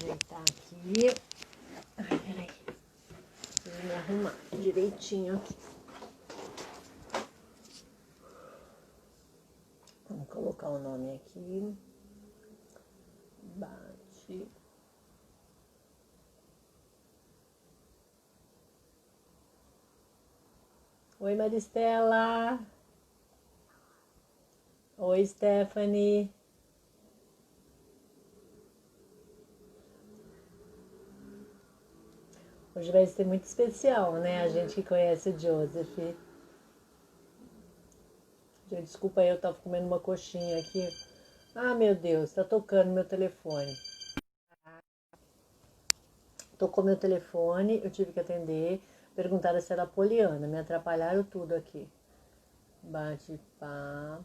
ajeitar aqui. Ai, peraí. Vou me arrumar direitinho aqui. Vamos colocar o nome aqui. Bate. Oi, Maristela. Oi, Stephanie. Hoje vai ser muito especial, né? A gente que conhece o Joseph. Gente, desculpa aí, eu tava comendo uma coxinha aqui. Ah, meu Deus, tá tocando meu telefone. Tocou meu telefone, eu tive que atender. Perguntaram se era Poliana, me atrapalharam tudo aqui. Bate-papo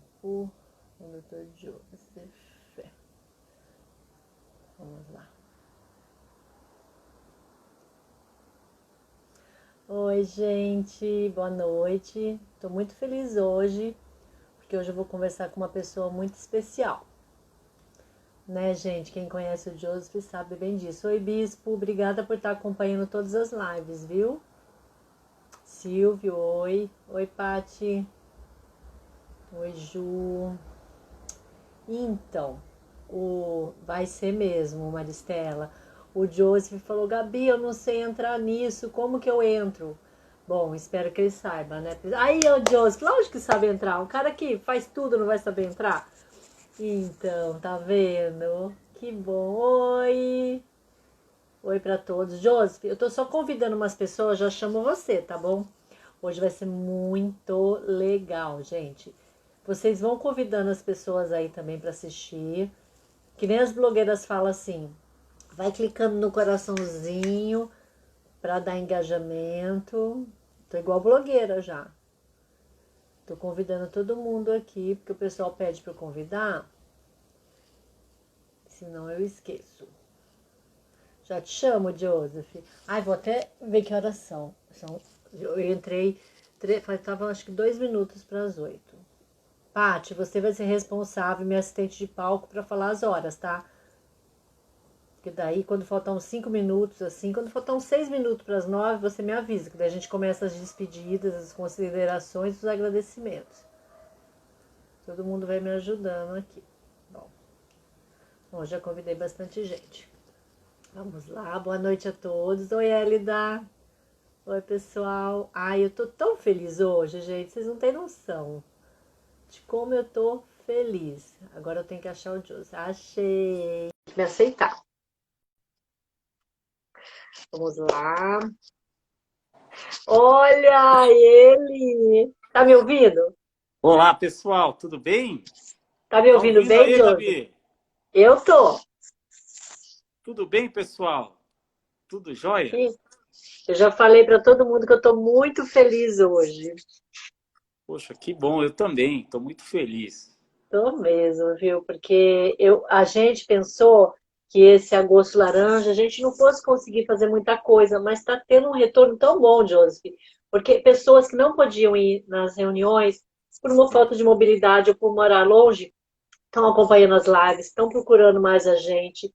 com o Dr. Joseph. Vamos lá. Oi, gente, boa noite. Tô muito feliz hoje, porque hoje eu vou conversar com uma pessoa muito especial. Né, gente? Quem conhece o Joseph sabe bem disso. Oi, Bispo, obrigada por estar acompanhando todas as lives, viu? Silvio, oi. Oi, Pati. Oi, Ju. Então, vai ser mesmo, Maristela. O Joseph falou, Gabi, eu não sei entrar nisso, como que eu entro? Bom, espero que ele saiba, né? Aí, o Joseph, lógico que sabe entrar. Um cara que faz tudo não vai saber entrar? Então, tá vendo? Que bom. Oi! Oi pra todos. Joseph, eu tô só convidando umas pessoas, já chamo você, tá bom? Hoje vai ser muito legal, gente. Vocês vão convidando as pessoas aí também pra assistir. Que nem as blogueiras falam assim, vai clicando no coraçãozinho pra dar engajamento. Tô igual blogueira já. Tô convidando todo mundo aqui, porque o pessoal pede pra eu convidar. Senão eu esqueço. Já te chamo, Joseph. Ai, vou até ver que horas são. Eu entrei, faltavam acho que 2 minutos para as 8. Paty, você vai ser responsável, minha assistente de palco, para falar as horas, tá? Porque daí, quando faltar uns 5 minutos, assim, quando faltar uns 6 minutos para as 9, você me avisa, que daí a gente começa as despedidas, as considerações e os agradecimentos. Todo mundo vai me ajudando aqui. Bom, já convidei bastante gente. Vamos lá, boa noite a todos. Oi, Elida. Oi, pessoal. Ai, eu tô tão feliz hoje, gente. Vocês não têm noção de como eu tô feliz. Agora eu tenho que achar o Joseph. Achei. Me aceitar. Vamos lá. Olha ele. Tá me ouvindo? Olá, pessoal, tudo bem? Tá me Tá ouvindo ouvindo bem, aí, Joseph? Gabi? Eu tô. Tudo bem, pessoal? Tudo jóia? Aqui. Eu já falei pra todo mundo que eu tô muito feliz hoje. Poxa, que bom, eu também, estou muito feliz. Tô mesmo, viu? Porque a gente pensou que esse agosto laranja a gente não fosse conseguir fazer muita coisa, mas está tendo um retorno tão bom, Joseph, porque pessoas que não podiam ir nas reuniões por uma falta de mobilidade ou por morar longe, estão acompanhando as lives, estão procurando mais a gente.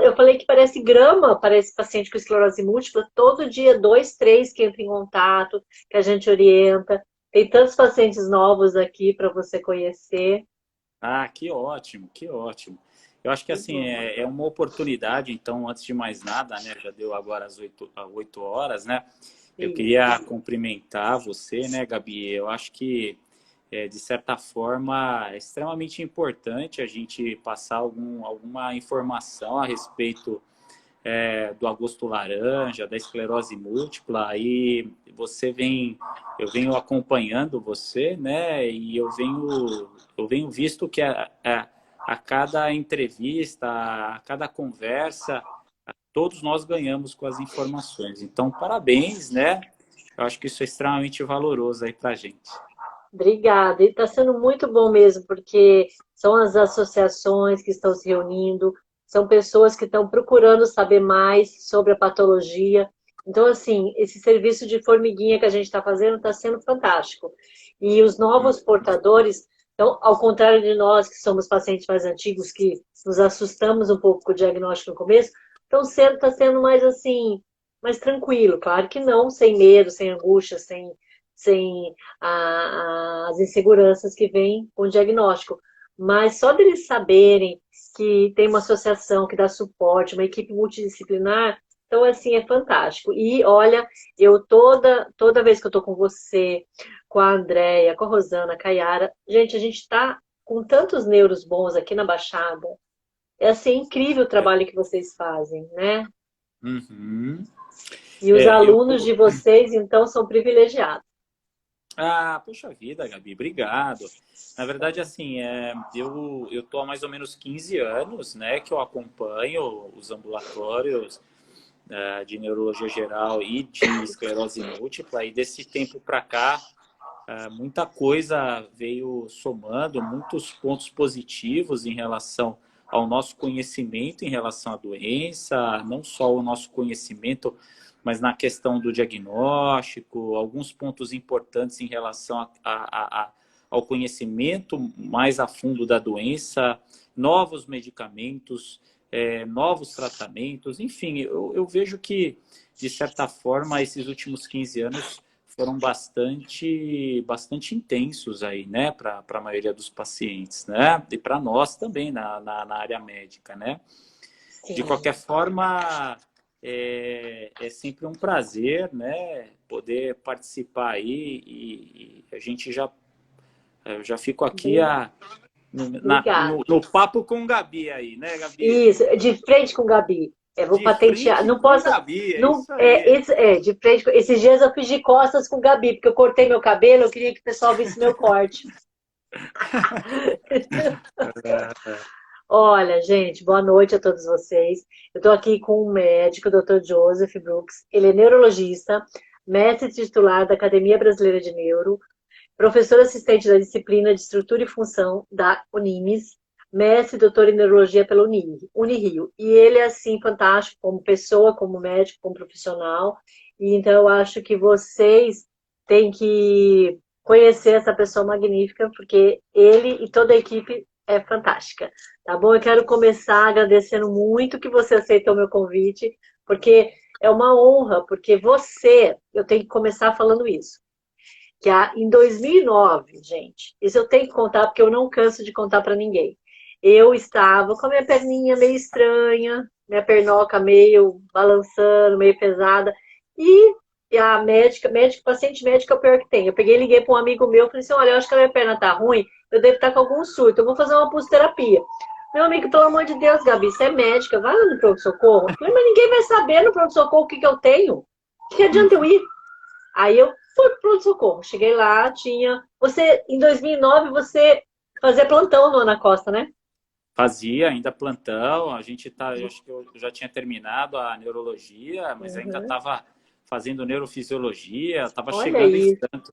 Eu falei que parece grama para esse paciente com esclerose múltipla, todo dia 2, 3 que entram em contato, que a gente orienta. Tem tantos pacientes novos aqui para você conhecer. Ah, que ótimo, que ótimo. Eu acho que Que assim, bom. é uma oportunidade, então, antes de mais nada, né, já deu agora às 8 horas, né? Eu queria Isso. cumprimentar você, né, Gabi? Eu acho que, de certa forma, é extremamente importante a gente passar alguma informação a respeito do agosto laranja, da esclerose múltipla, aí eu venho acompanhando você, né? E eu venho visto que a cada entrevista, a cada conversa, todos nós ganhamos com as informações. Então, parabéns, né? Eu acho que isso é extremamente valoroso aí para a gente. Obrigada. E está sendo muito bom mesmo, porque são as associações que estão se reunindo, são pessoas que estão procurando saber mais sobre a patologia. Então, assim, esse serviço de formiguinha que a gente está fazendo está sendo fantástico. E os novos portadores Então, ao contrário de nós, que somos pacientes mais antigos, que nos assustamos um pouco com o diagnóstico no começo, então está sendo mais assim, mais tranquilo. Claro que não, sem medo, sem angústia, sem as inseguranças que vêm com o diagnóstico. Mas só deles saberem que tem uma associação que dá suporte, uma equipe multidisciplinar, então, assim, é fantástico. E, olha, eu toda vez que eu estou com você, com a Andréia, com a Rosana, com a Yara. Gente, a gente está com tantos neuros bons aqui na Baixada. É assim, incrível o trabalho que vocês fazem, né? Uhum. E os É, eu, alunos de vocês, então, são privilegiados. Ah, poxa vida, Gabi, obrigado. Na verdade, assim, eu tô há mais ou menos 15 anos, né, que eu acompanho os ambulatórios de neurologia geral e de esclerose múltipla, e desse tempo para cá, muita coisa veio somando, muitos pontos positivos em relação ao nosso conhecimento em relação à doença, não só o nosso conhecimento, mas na questão do diagnóstico, alguns pontos importantes em relação ao conhecimento mais a fundo da doença, novos medicamentos, novos tratamentos, enfim, eu vejo que, de certa forma, esses últimos 15 anos foram bastante intensos aí, né, para a maioria dos pacientes, né, e para nós também na área médica, né. De Sim. qualquer forma, é sempre um prazer, né, poder participar aí e a gente eu já fico aqui Obrigada. no papo com o Gabi aí, né, Gabi? Isso, de frente com o Gabi. Vou De patentear. frente Não com posso. Gabi, é Não, isso aí. de frente. Esses dias eu fiz de costas com o Gabi, porque eu cortei meu cabelo, eu queria que o pessoal visse meu corte. Olha, gente, boa noite a todos vocês. Eu estou aqui com um médico, o Dr. Joseph Brooks. Ele é neurologista, mestre titular da Academia Brasileira de Neuro, professor assistente da disciplina de Estrutura e Função da Unimes, mestre e doutor em Neurologia pela Unirio. E ele é, assim, fantástico como pessoa, como médico, como profissional. E então eu acho que vocês têm que conhecer essa pessoa magnífica, porque ele e toda a equipe é fantástica. Tá bom? Eu quero começar agradecendo muito que você aceitou o meu convite, porque é uma honra, porque eu tenho que começar falando isso, que em 2009, gente, isso eu tenho que contar porque eu não canso de contar para ninguém. Eu estava com a minha perninha meio estranha, minha pernoca meio balançando, meio pesada, e a médica, paciente médica é o pior que tem. Eu peguei e liguei para um amigo meu, falei assim, olha, eu acho que a minha perna tá ruim, eu devo estar com algum surto, eu vou fazer uma pulsoterapia. Meu amigo, pelo amor de Deus, Gabi, você é médica, vai lá no pronto-socorro. Eu falei, mas ninguém vai saber no pronto-socorro o que eu tenho. O que adianta eu ir? Aí eu fui pro pronto-socorro. Cheguei lá, tinha. Em 2009, você fazia plantão no Ana Costa, né? Fazia ainda plantão, eu acho que eu já tinha terminado a neurologia, mas ainda Uhum. estava fazendo neurofisiologia, estava Olha chegando em aí, Santos.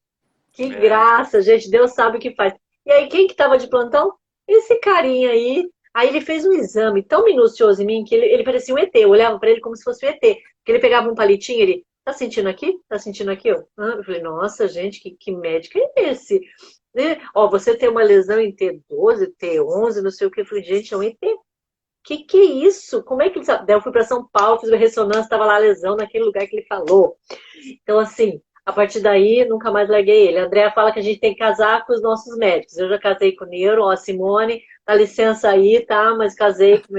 que É, graça, gente. Deus sabe o que faz. E aí, quem que tava de plantão? Esse carinha aí. Aí ele fez um exame tão minucioso em mim que ele parecia um ET. Eu olhava para ele como se fosse um ET. Porque ele pegava um palitinho, ele, tá sentindo aqui? Tá sentindo aqui? Eu falei, nossa, gente, que médico é esse? Né? Ó, você tem uma lesão em T12, T11, não sei o que. Eu falei, gente, é um ET. Que é isso? Como é que ele sabe? Daí eu fui para São Paulo, fiz uma ressonância, estava lá a lesão naquele lugar que ele falou. Então, assim, a partir daí, nunca mais larguei ele. A Andrea fala que a gente tem que casar com os nossos médicos. Eu já casei com o Neuro, ó, a Simone, dá licença aí, tá? Mas casei com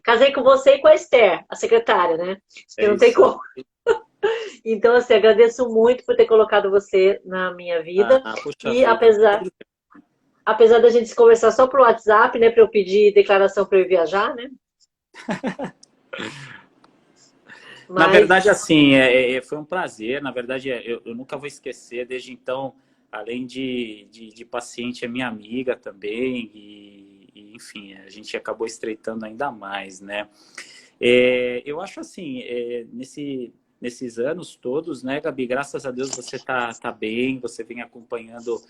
casei com você e com a Esther, a secretária, né? Que é não tem isso aí. como. Então, assim, agradeço muito por ter colocado você na minha vida. Puxa E vida. apesar da gente se conversar só pro WhatsApp, né, para eu pedir declaração para eu viajar, né? Na Mas verdade, assim, foi um prazer. Na verdade, eu nunca vou esquecer. Desde então, além de paciente, é minha amiga também. Enfim, a gente acabou estreitando ainda mais, né? Eu acho assim, nesses anos todos, né, Gabi? Graças a Deus você tá bem, você vem acompanhando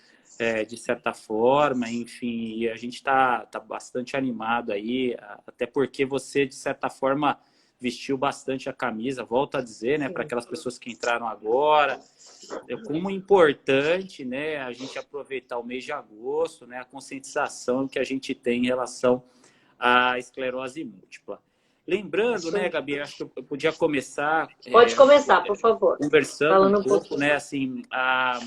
de certa forma, enfim, e a gente tá bastante animado aí, até porque você, de certa forma, vestiu bastante a camisa, volto a dizer, né, para Sim. aquelas pessoas que entraram agora, como importante, né, a gente aproveitar o mês de agosto, né, a conscientização que a gente tem em relação à esclerose múltipla. Lembrando, Isso né, aí. Gabi, acho que eu podia começar Pode começar, por favor. conversando um Falando um pouco, pouquinho. né, assim, a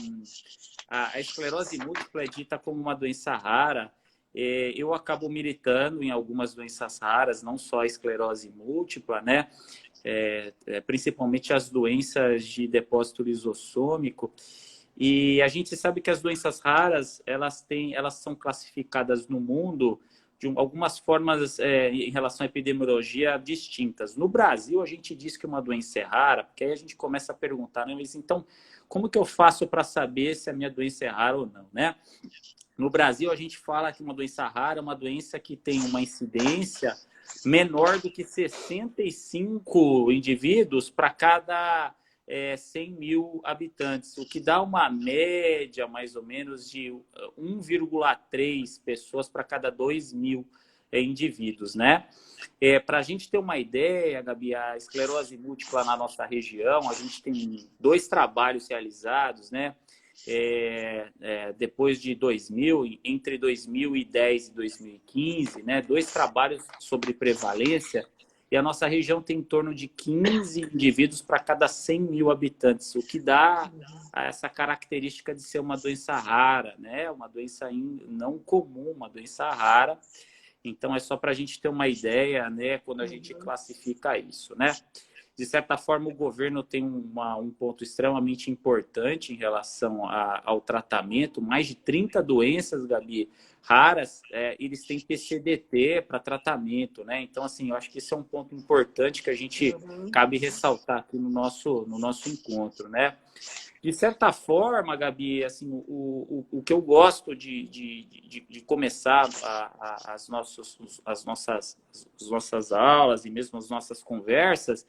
esclerose múltipla é dita como uma doença rara. Eu acabo militando em algumas doenças raras, não só a esclerose múltipla, né? Principalmente as doenças de depósito lisossômico. E a gente sabe que as doenças raras, elas são classificadas no mundo de algumas formas em relação à epidemiologia distintas. No Brasil, a gente diz que uma doença é rara, porque aí a gente começa a perguntar, né? Mas então, como que eu faço para saber se a minha doença é rara ou não, né? No Brasil, a gente fala que uma doença rara é uma doença que tem uma incidência menor do que 65 indivíduos para cada 100 mil habitantes, o que dá uma média, mais ou menos, de 1,3 pessoas para cada 2 mil indivíduos, né? Para a gente ter uma ideia, Gabi, a esclerose múltipla na nossa região, a gente tem 2 trabalhos realizados, né? Depois de 2000, entre 2010 e 2015, né, 2 trabalhos sobre prevalência, e a nossa região tem em torno de 15 indivíduos para cada 100 mil habitantes, o que dá essa característica de ser uma doença rara, né, uma doença não comum, uma doença rara. Então, é só para a gente ter uma ideia, né, quando a gente classifica isso, né? De certa forma, o governo tem um ponto extremamente importante em relação ao tratamento. Mais de 30 doenças, Gabi, raras, eles têm PCDT para tratamento, né? Então, assim, eu acho que esse é um ponto importante que a gente cabe ressaltar aqui no nosso encontro, né? De certa forma, Gabi, assim, o que eu gosto de começar as nossas aulas e mesmo as nossas conversas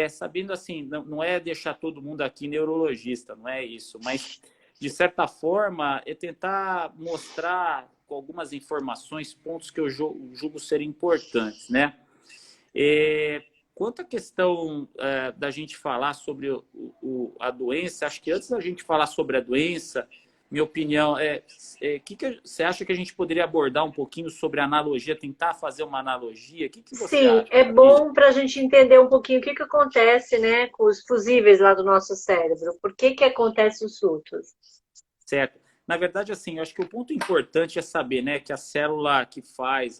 sabendo assim, não é deixar todo mundo aqui neurologista, não é isso, mas de certa forma é tentar mostrar com algumas informações pontos que eu julgo serem importantes, né? Quanto à questão da gente falar sobre a doença, acho que antes da gente falar sobre a doença, minha opinião que você acha que a gente poderia abordar um pouquinho sobre a analogia, tentar fazer uma analogia? O que você Sim, acha, é Gabi? bom para a gente entender um pouquinho o que acontece, né, com os fusíveis lá do nosso cérebro. Por que acontecem os surtos? Certo. Na verdade, assim, eu acho que o ponto importante é saber, né, que a célula que faz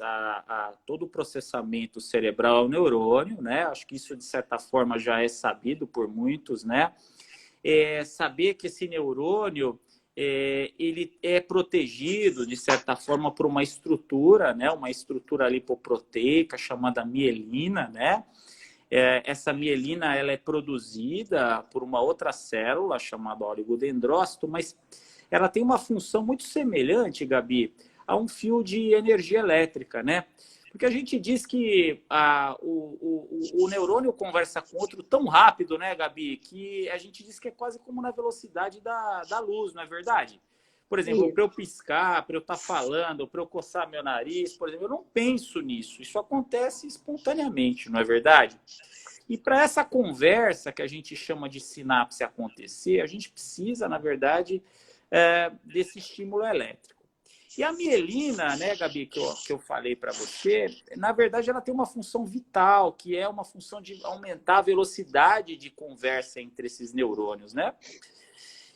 todo o processamento cerebral é o neurônio, né? Acho que isso, de certa forma, já é sabido por muitos, né? Saber que esse neurônio ele é protegido, de certa forma, por uma estrutura, né? Uma estrutura lipoproteica chamada mielina, né? Essa mielina ela é produzida por uma outra célula chamada oligodendrócito, mas ela tem uma função muito semelhante, Gabi, a um fio de energia elétrica, né? Porque a gente diz que o neurônio conversa com outro tão rápido, né, Gabi, que a gente diz que é quase como na velocidade da luz, não é verdade? Por exemplo, para eu piscar, para eu estar falando, para eu coçar meu nariz, por exemplo, eu não penso nisso. Isso acontece espontaneamente, não é verdade? E para essa conversa que a gente chama de sinapse acontecer, a gente precisa, na verdade, desse estímulo elétrico. E a mielina, né, Gabi, que eu falei para você, na verdade ela tem uma função vital, que é uma função de aumentar a velocidade de conversa entre esses neurônios, né?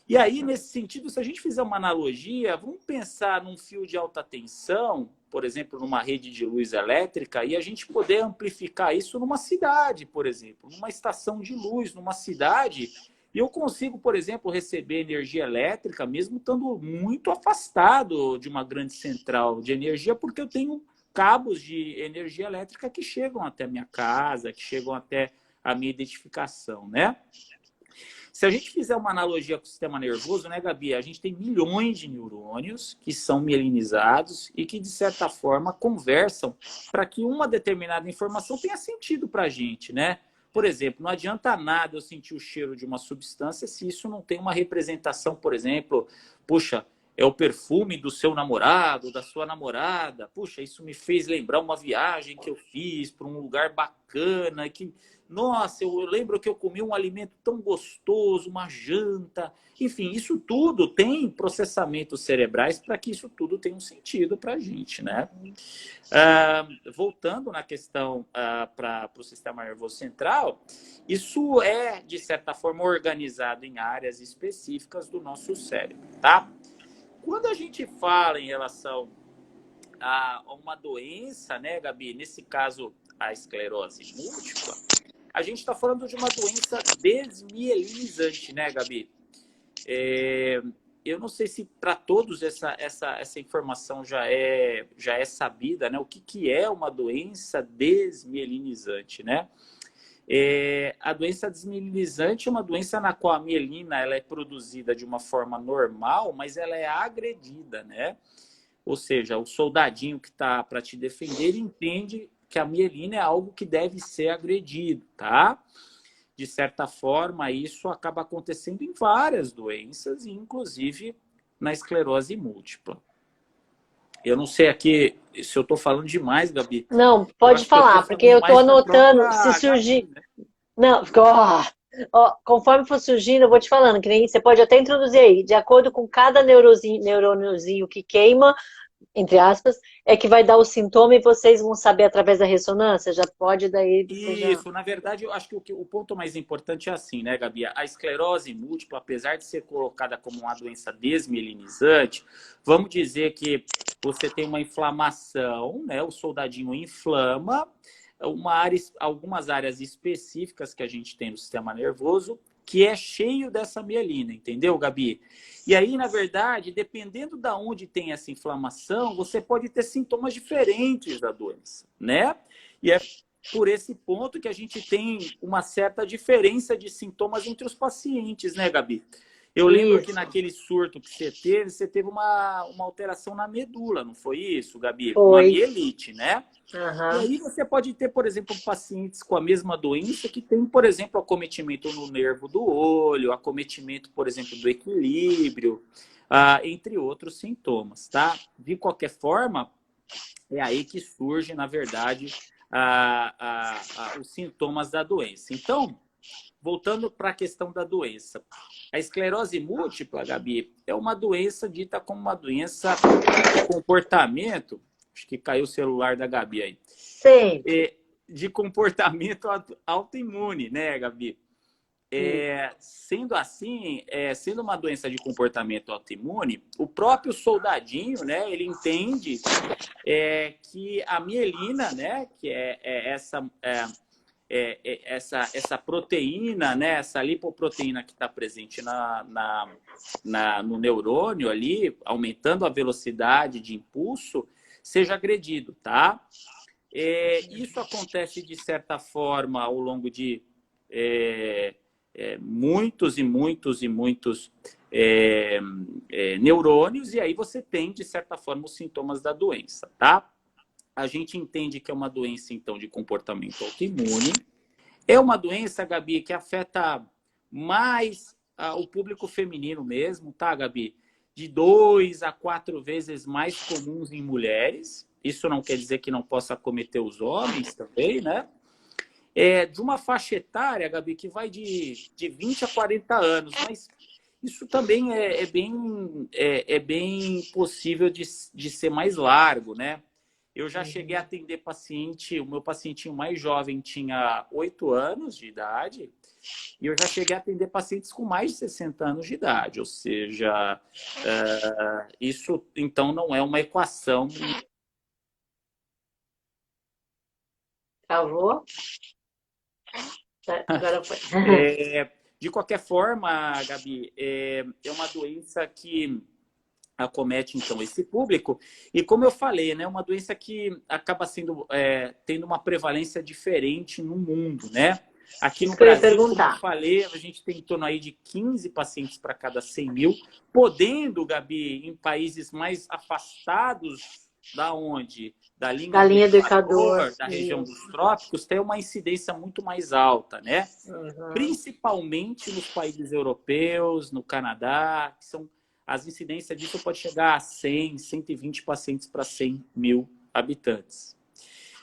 E aí, nesse sentido, se a gente fizer uma analogia, vamos pensar num fio de alta tensão, por exemplo, numa rede de luz elétrica, e a gente poder amplificar isso numa cidade, por exemplo, numa estação de luz, numa cidade. E eu consigo, por exemplo, receber energia elétrica, mesmo estando muito afastado de uma grande central de energia, porque eu tenho cabos de energia elétrica que chegam até a minha casa, que chegam até a minha identificação, né? Se a gente fizer uma analogia com o sistema nervoso, né, Gabi? A gente tem milhões de neurônios que são mielinizados e que, de certa forma, conversam para que uma determinada informação tenha sentido para a gente, né? Por exemplo, não adianta nada eu sentir o cheiro de uma substância se isso não tem uma representação, por exemplo, puxa, é o perfume do seu namorado, da sua namorada. Puxa, isso me fez lembrar uma viagem que eu fiz para um lugar bacana, que, nossa, eu lembro que eu comi um alimento tão gostoso, uma janta. Enfim, isso tudo tem processamentos cerebrais para que isso tudo tenha um sentido para a gente, né? Voltando na questão para o sistema nervoso central, isso é, de certa forma, organizado em áreas específicas do nosso cérebro, tá? Quando a gente fala em relação a uma doença, né, Gabi? Nesse caso, a esclerose múltipla, a gente está falando de uma doença desmielinizante, né, Gabi? Eu não sei se para todos essa informação já é sabida, né? O que é uma doença desmielinizante, né? A doença desmielinizante é uma doença na qual a mielina ela é produzida de uma forma normal, mas ela é agredida, né? Ou seja, o soldadinho que está para te defender entende que a mielina é algo que deve ser agredido, tá? De certa forma, isso acaba acontecendo em várias doenças, inclusive na esclerose múltipla. Eu não sei aqui se eu estou falando demais, Gabi. Não, Eu pode acho que eu estou falar, porque falando eu estou mais da anotando se própria surgir. Gabi, né? Não, conforme for surgindo, eu vou te falando, que nem você pode até introduzir aí, de acordo com cada neurôniozinho que queima, entre aspas, é que vai dar o sintoma e vocês vão saber através da ressonância. Já pode daí você já. Isso, na verdade, eu acho que o ponto mais importante é assim, né, Gabi? A esclerose múltipla, apesar de ser colocada como uma doença desmielinizante, vamos dizer que você tem uma inflamação, né? O soldadinho inflama algumas áreas específicas que a gente tem no sistema nervoso, que é cheio dessa mielina, entendeu, Gabi? E aí, na verdade, dependendo da onde tem essa inflamação, você pode ter sintomas diferentes da doença, né? E é por esse ponto que a gente tem uma certa diferença de sintomas entre os pacientes, né, Gabi? Eu lembro que Isso, naquele surto que você teve uma alteração na medula, não foi isso, Gabi? Uma foi. mielite, né? E Aham. aí você pode ter, por exemplo, pacientes com a mesma doença que tem, por exemplo, acometimento no nervo do olho, acometimento, por exemplo, do equilíbrio, entre outros sintomas, tá? De qualquer forma, é aí que surge, na verdade, os sintomas da doença. Então, voltando para a questão da doença. A esclerose múltipla, Gabi, é uma doença dita como uma doença de comportamento. Acho que caiu o celular da Gabi aí. Sempre. De comportamento autoimune, né, Gabi? Sendo assim, sendo uma doença de comportamento autoimune, o próprio soldadinho, né, ele entende que a mielina, né, que essa proteína, né, essa lipoproteína que está presente no neurônio ali, aumentando a velocidade de impulso, seja agredido, tá? Isso acontece de certa forma ao longo de muitos e muitos e muitos neurônios, e aí você tem, de certa forma, os sintomas da doença, tá? A gente entende que é uma doença, então, de comportamento autoimune. É uma doença, Gabi, que afeta mais o público feminino mesmo, tá, Gabi? De 2 a 4 vezes mais comuns em mulheres. Isso não quer dizer que não possa acometer os homens também, né? De uma faixa etária, Gabi, que vai de 20 a 40 anos, mas isso também é bem possível de ser mais largo, né? Eu já cheguei a atender paciente, o meu pacientinho mais jovem tinha 8 anos de idade, e eu já cheguei a atender pacientes com mais de 60 anos de idade, ou seja, isso então não é uma equação. Travou? Agora foi. De qualquer forma, Gabi, é uma doença que acomete, então, esse público. E como eu falei, né, uma doença que acaba tendo uma prevalência diferente no mundo, né? Aqui no Isso que eu ia Brasil, como eu perguntar. falei, a gente tem em torno aí de 15 pacientes para cada 100 mil, podendo, Gabi, em países mais afastados da onde? Da linha Da do linha do Equador. Equador, da região dos Isso. trópicos, tem uma incidência muito mais alta, né? Uhum. Principalmente nos países europeus, no Canadá, que são as incidências disso pode chegar a 100, 120 pacientes para 100 mil habitantes.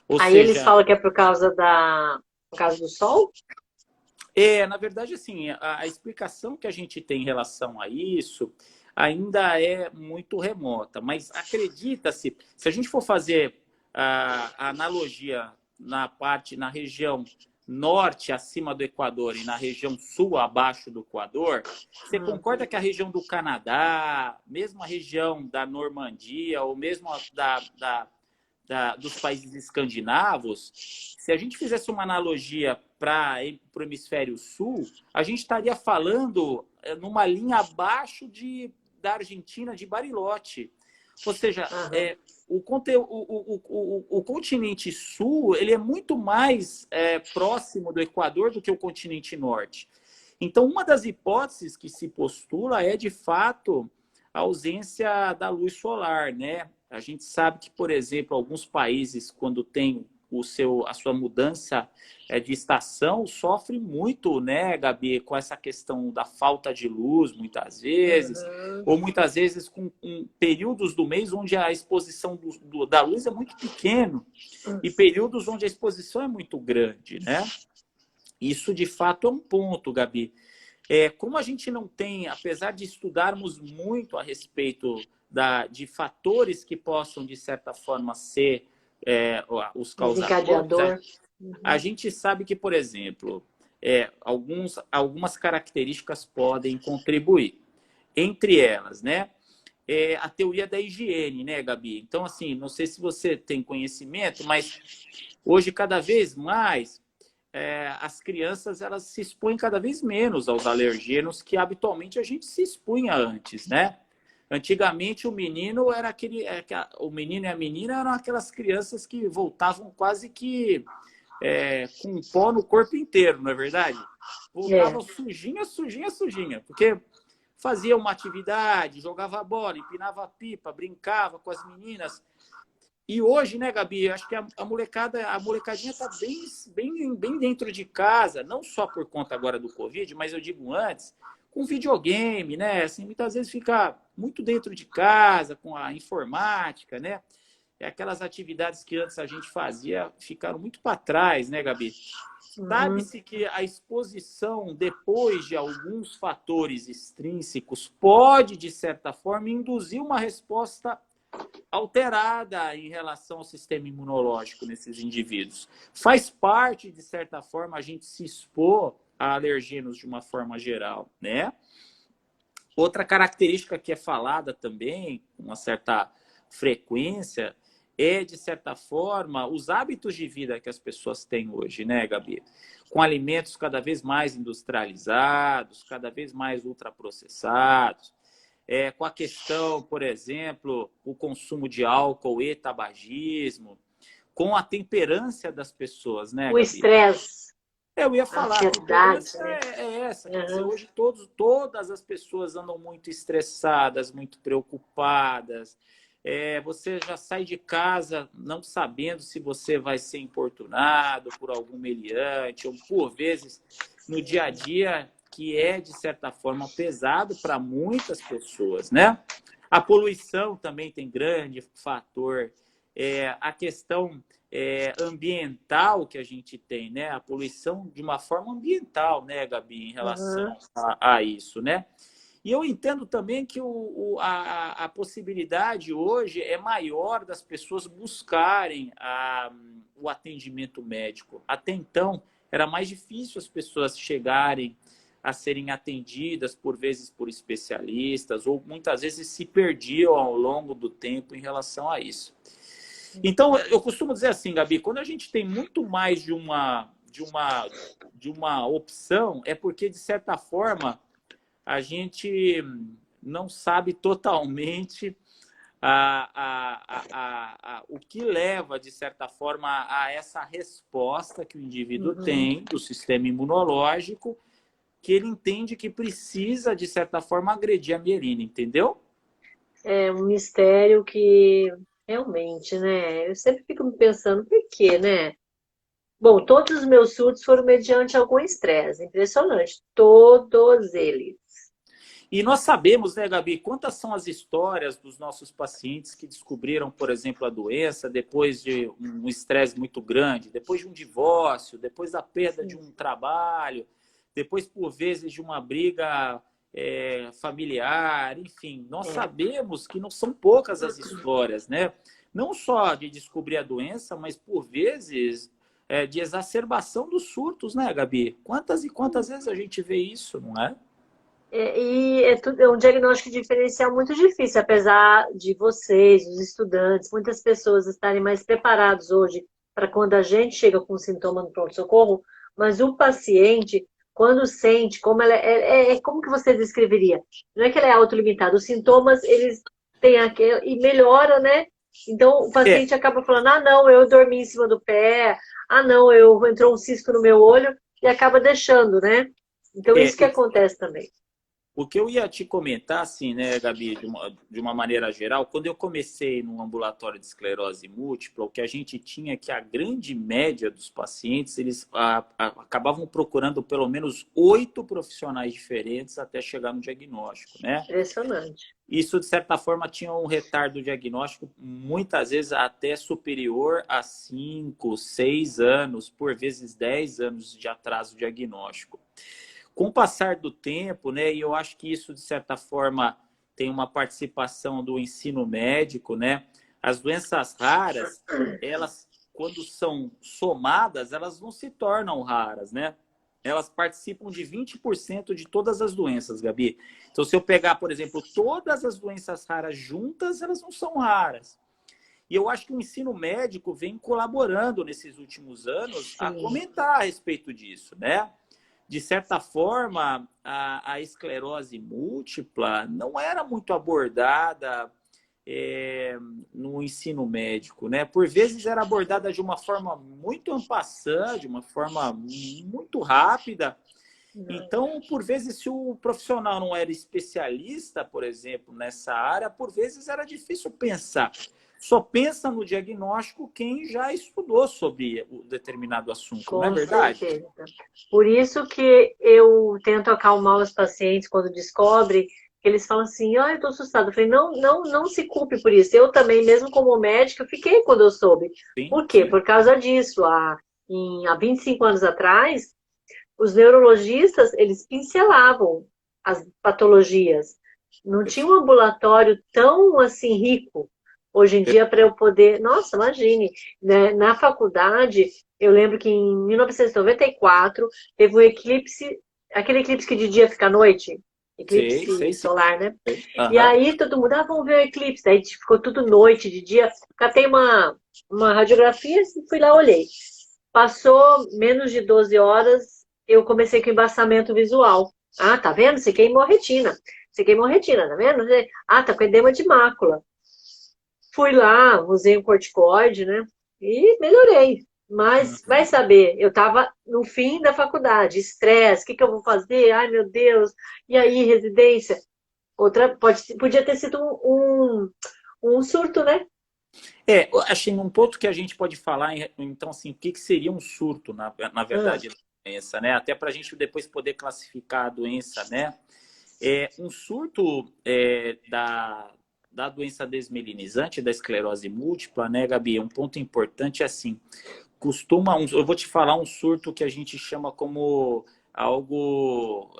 Ou Aí eles seja, falam que é por causa do sol? na verdade, assim, a explicação que a gente tem em relação a isso ainda é muito remota, mas acredita-se, se a gente for fazer a analogia na região norte, acima do Equador, e na região sul, abaixo do Equador, você concorda que a região do Canadá, mesmo a região da Normandia, ou mesmo dos países escandinavos, se a gente fizesse uma analogia para o hemisfério sul, a gente estaria falando numa linha abaixo da Argentina, de Bariloche. Ou seja, o continente sul ele é muito mais próximo do Equador do que o continente norte. Então, uma das hipóteses que se postula é, de fato, a ausência da luz solar, né? A gente sabe que, por exemplo, alguns países, quando tem a sua mudança de estação, sofre muito, né, Gabi, com essa questão da falta de luz, muitas vezes, ou muitas vezes com períodos do mês onde a exposição da luz é muito pequena e períodos onde a exposição é muito grande, né? Isso, de fato, é um ponto, Gabi. Como a gente não tem, apesar de estudarmos muito a respeito de fatores que possam, de certa forma, ser os causadores, a gente sabe que, por exemplo, algumas características podem contribuir. Entre elas, né? A teoria da higiene, né, Gabi? Então, assim, não sei se você tem conhecimento, mas hoje, cada vez mais, as crianças elas se expõem cada vez menos aos alergenos que habitualmente a gente se expunha antes, né? Antigamente o menino o menino e a menina eram aquelas crianças que voltavam quase que com pó no corpo inteiro, não é verdade? Voltavam sujinha, sujinha, sujinha, porque fazia uma atividade, jogava bola, empinava pipa, brincava com as meninas. E hoje, né, Gabi, acho que a molecadinha está bem dentro de casa, não só por conta agora do Covid, mas eu digo antes, com videogame, né? Assim, muitas vezes fica muito dentro de casa, com a informática, né? Aquelas atividades que antes a gente fazia ficaram muito para trás, né, Gabi? Sabe-se que a exposição, depois de alguns fatores extrínsecos, pode, de certa forma, induzir uma resposta alterada em relação ao sistema imunológico nesses indivíduos. Faz parte, de certa forma, a gente se expor a alergenos de uma forma geral, né? Outra característica que é falada também, com uma certa frequência, de certa forma, os hábitos de vida que as pessoas têm hoje, né, Gabi? Com alimentos cada vez mais industrializados, cada vez mais ultraprocessados, com a questão, por exemplo, o consumo de álcool e tabagismo, com a temperância das pessoas, né, o Gabi? estresse. Eu ia falar, a temperância é essa. Quer dizer, hoje todas as pessoas andam muito estressadas, muito preocupadas. Você já sai de casa não sabendo se você vai ser importunado por algum meliante, ou por vezes no dia a dia, que é, de certa forma, pesado para muitas pessoas, né? A poluição também tem grande fator. A questão ambiental que a gente tem, né? A poluição de uma forma ambiental, né, Gabi, em relação a isso, né? E eu entendo também que a possibilidade hoje é maior das pessoas buscarem o atendimento médico. Até então, era mais difícil as pessoas chegarem a serem atendidas, por vezes, por especialistas, ou muitas vezes se perdiam ao longo do tempo em relação a isso. Então, eu costumo dizer assim, Gabi, quando a gente tem muito mais de uma opção, é porque, de certa forma, a gente não sabe totalmente o que leva, de certa forma, a essa resposta que o indivíduo tem do sistema imunológico, que ele entende que precisa, de certa forma, agredir a mielina, entendeu? É um mistério que realmente, né? Eu sempre fico me pensando, por quê, né? Bom, todos os meus surtos foram mediante algum estresse. Impressionante. Todos eles. E nós sabemos, né, Gabi, quantas são as histórias dos nossos pacientes que descobriram, por exemplo, a doença depois de um estresse muito grande, depois de um divórcio, depois da perda de um trabalho, depois, por vezes, de uma briga familiar, enfim. Nós sabemos que não são poucas as histórias, né? Não só de descobrir a doença, mas, por vezes, de exacerbação dos surtos, né, Gabi? Quantas e quantas vezes a gente vê isso, não é? É um diagnóstico diferencial muito difícil, apesar de vocês, os estudantes, muitas pessoas estarem mais preparados hoje para quando a gente chega com sintoma no pronto-socorro, mas o paciente, quando sente, como ela como que você descreveria? Não é que ela é autolimitada, os sintomas, eles têm aquele, e melhora, né? Então, o É, paciente acaba falando, ah, não, eu dormi em cima do pé, ah, não, entrou um cisco no meu olho, e acaba deixando, né? Então, é, isso que acontece também. O que eu ia te comentar, assim, né, Gabi, de uma maneira geral, quando eu comecei no ambulatório de esclerose múltipla, o que a gente tinha é que a grande média dos pacientes, eles acabavam procurando pelo menos 8 profissionais diferentes até chegar no diagnóstico, né? Impressionante. Isso, de certa forma, tinha um retardo diagnóstico, muitas vezes até superior a 5, 6 anos, por vezes 10 anos de atraso diagnóstico. Com o passar do tempo, né, e eu acho que isso, de certa forma, tem uma participação do ensino médico, né? As doenças raras, elas, quando são somadas, elas não se tornam raras, né? Elas participam de 20% de todas as doenças, Gabi. Então, se eu pegar, por exemplo, todas as doenças raras juntas, elas não são raras. E eu acho que o ensino médico vem colaborando nesses últimos anos a Sim. comentar a respeito disso, né? De certa forma, a esclerose múltipla não era muito abordada no ensino médico, né? Por vezes era abordada de uma forma muito en passant, de uma forma muito rápida. Então, por vezes, se o profissional não era especialista, por exemplo, nessa área, por vezes era difícil pensar. Só pensa no diagnóstico quem já estudou sobre o determinado assunto, não é Com verdade? certeza. Por isso que eu tento acalmar os pacientes quando descobrem que eles falam assim, ah, eu tô assustado. Eu falei, não, não, não se culpe por isso. Eu também, mesmo como médica, fiquei quando eu soube. Sim, Por quê? sim. Por causa disso. Há 25 anos atrás, os neurologistas, eles pincelavam as patologias. Não tinha um ambulatório tão assim rico hoje em dia para eu poder. Nossa, imagine, né? Na faculdade, eu lembro que em 1994 teve um eclipse, aquele eclipse que de dia fica à noite, Sei, eclipse sei, sim. solar, né? E Aham. aí todo mundo, vamos ver o eclipse. Daí ficou tudo noite, de dia. Catei uma radiografia e fui lá, olhei. Passou menos de 12 horas, eu comecei com embaçamento visual. Ah, tá vendo? Você queimou a retina. Você queimou a retina, tá vendo? Ah, tá com edema de mácula. Fui lá, usei um corticoide, né? E melhorei. Mas vai Uhum. saber, eu tava no fim da faculdade, estresse, o que que eu vou fazer? Ai, meu Deus. E aí, residência? Podia ter sido um surto, né? Eu achei um ponto que a gente pode falar, então, assim, o que que seria um surto, na Ah, verdade, da doença, né? Até para a gente depois poder classificar a doença, né? Um surto da doença desmelinizante, da esclerose múltipla, né, Gabi? Um ponto importante é assim, eu vou te falar um surto que a gente chama como algo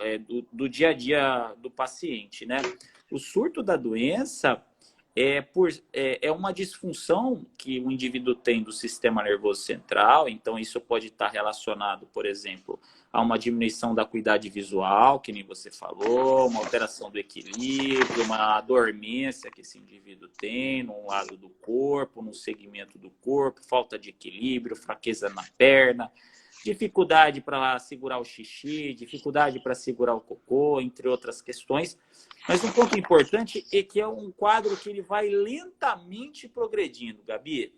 do dia a dia do paciente, né? O surto da doença é uma disfunção que o indivíduo tem do sistema nervoso central, então isso pode estar relacionado, por exemplo, a uma diminuição da acuidade visual, que nem você falou, uma alteração do equilíbrio, uma dormência que esse indivíduo tem num lado do corpo, num segmento do corpo, falta de equilíbrio, fraqueza na perna, dificuldade para segurar o xixi, dificuldade para segurar o cocô, entre outras questões. Mas um ponto importante é que é um quadro que ele vai lentamente progredindo, Gabi.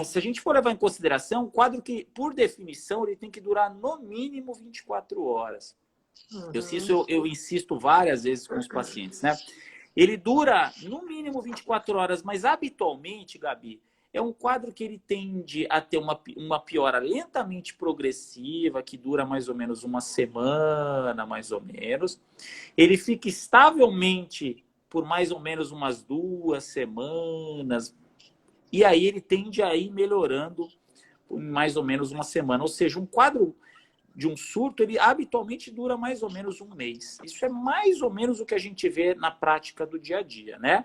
Se a gente for levar em consideração, um quadro que, por definição, ele tem que durar no mínimo 24 horas. uhum. Eu insisto várias vezes com os pacientes, né? Ele dura no mínimo 24 horas, mas habitualmente, Gabi, é um quadro que ele tende a ter uma piora lentamente progressiva, que dura mais ou menos uma semana, mais ou menos. Ele fica estavelmente por mais ou menos umas 2 semanas, e aí ele tende a ir melhorando por mais ou menos uma semana. Ou seja, um quadro de um surto, ele habitualmente dura mais ou menos um mês. Isso é mais ou menos o que a gente vê na prática do dia a dia, né?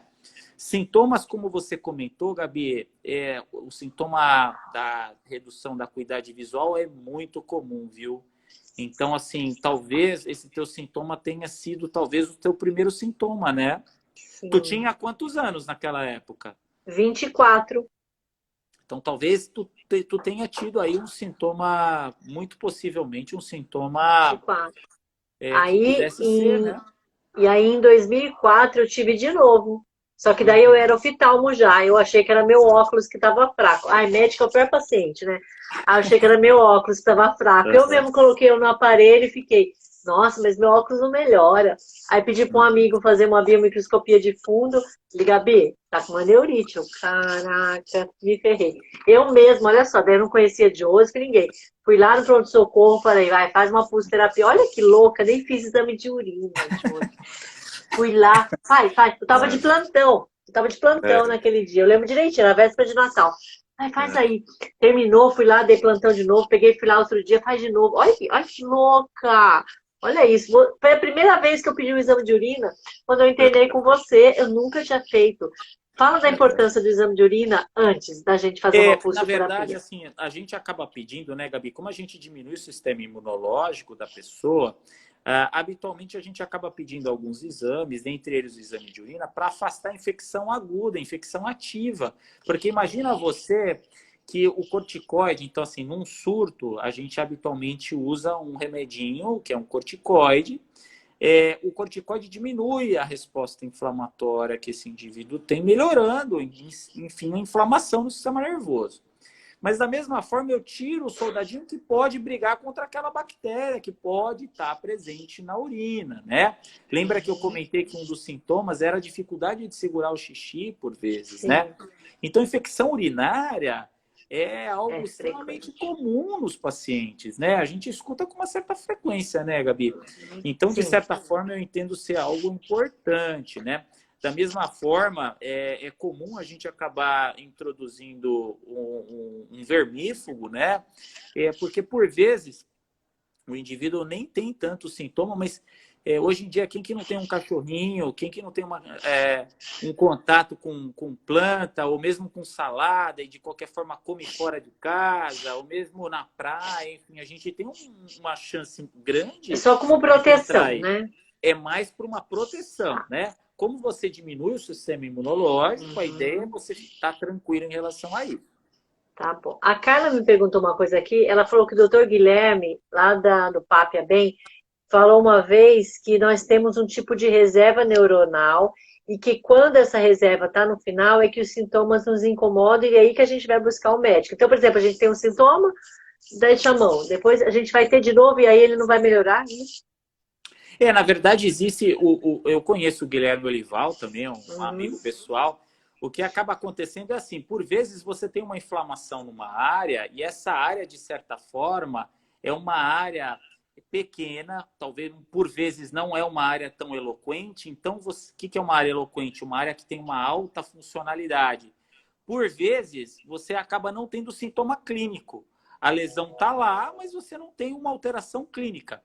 Sintomas, como você comentou, Gabi, o sintoma da redução da acuidade visual é muito comum, viu? Então, assim, talvez esse teu sintoma tenha sido talvez o teu primeiro sintoma, né? Tu Sim. tinha quantos anos naquela época? 24. Então, talvez tu tenha tido aí um sintoma, muito possivelmente um sintoma 24. que Aí, pudesse ser, né? e aí, em 2004, eu tive de novo. Só que daí eu Uhum. era oftalmo já. Eu achei que era meu óculos que estava fraco. Ai, médico é o pior paciente, né? Aí eu achei que era meu óculos que estava fraco. Eu Uhum. mesmo coloquei no aparelho e fiquei, nossa, mas meu óculos não melhora. Aí pedi para um Uhum. amigo fazer uma biomicroscopia de fundo. Liga, B, tá com uma neurite. Eu, caraca, me ferrei. Eu mesmo, olha só, daí eu não conhecia de hoje que ninguém. Fui lá no pronto-socorro, falei, vai, faz uma pulsoterapia. Olha que louca, nem fiz exame de urina, Josi. Fui lá, faz. Eu tava de É, plantão. Eu tava de plantão é, naquele dia. Eu lembro direitinho, era véspera de Natal. Ai, faz é. aí. Terminou, fui lá, dei plantão de novo, peguei, fui lá outro dia, faz de novo. Olha que louca! Olha isso. Foi a primeira vez que eu pedi um exame de urina quando eu internei com você. Eu nunca tinha feito. Fala da importância do exame de urina antes da gente fazer uma Na verdade, pulsoterapia. assim, a gente acaba pedindo, né, Gabi, como a gente diminui o sistema imunológico da pessoa, habitualmente a gente acaba pedindo alguns exames, dentre eles o exame de urina, para afastar a infecção aguda, a infecção ativa. Porque imagina você que o corticoide, então assim, num surto, a gente habitualmente usa um remedinho, que é um corticoide. O corticoide diminui a resposta inflamatória que esse indivíduo tem, melhorando, enfim, a inflamação do sistema nervoso. Mas da mesma forma, eu tiro o soldadinho que pode brigar contra aquela bactéria que pode estar presente na urina, né? Lembra que eu comentei que um dos sintomas era a dificuldade de segurar o xixi por vezes, né? Sim, Então, infecção urinária é algo é extremamente frequente. comum nos pacientes, né? A gente escuta com uma certa frequência, né, Gabi? Então, de Sim. certa forma, eu entendo ser algo importante, né? Da mesma forma, é comum a gente acabar introduzindo um vermífugo, né? Porque, por vezes, o indivíduo nem tem tanto sintoma, mas hoje em dia, quem que não tem um cachorrinho, quem que não tem um contato com planta, ou mesmo com salada, e de qualquer forma come fora de casa, ou mesmo na praia, enfim, a gente tem uma chance É grande só como de proteção, contrair. né? É mais para uma proteção, Tá. né? Como você diminui o sistema imunológico, a ideia é Uhum. você estar tranquilo em relação a isso. Tá bom. A Carla me perguntou uma coisa aqui. Ela falou que o doutor Guilherme, lá do Pápia Bem, falou uma vez que nós temos um tipo de reserva neuronal e que quando essa reserva está no final é que os sintomas nos incomodam e é aí que a gente vai buscar o médico. Então, por exemplo, a gente tem um sintoma, deixa a mão. Depois a gente vai ter de novo e aí ele não vai melhorar. Isso. Na verdade, existe. Eu conheço o Guilherme Olival também, um Uhum. amigo pessoal. O que acaba acontecendo é assim: por vezes você tem uma inflamação numa área, e essa área, de certa forma, é uma área pequena, talvez por vezes não é uma área tão eloquente. Então, o que é uma área eloquente? Uma área que tem uma alta funcionalidade. Por vezes, você acaba não tendo sintoma clínico. A lesão está lá, mas você não tem uma alteração clínica.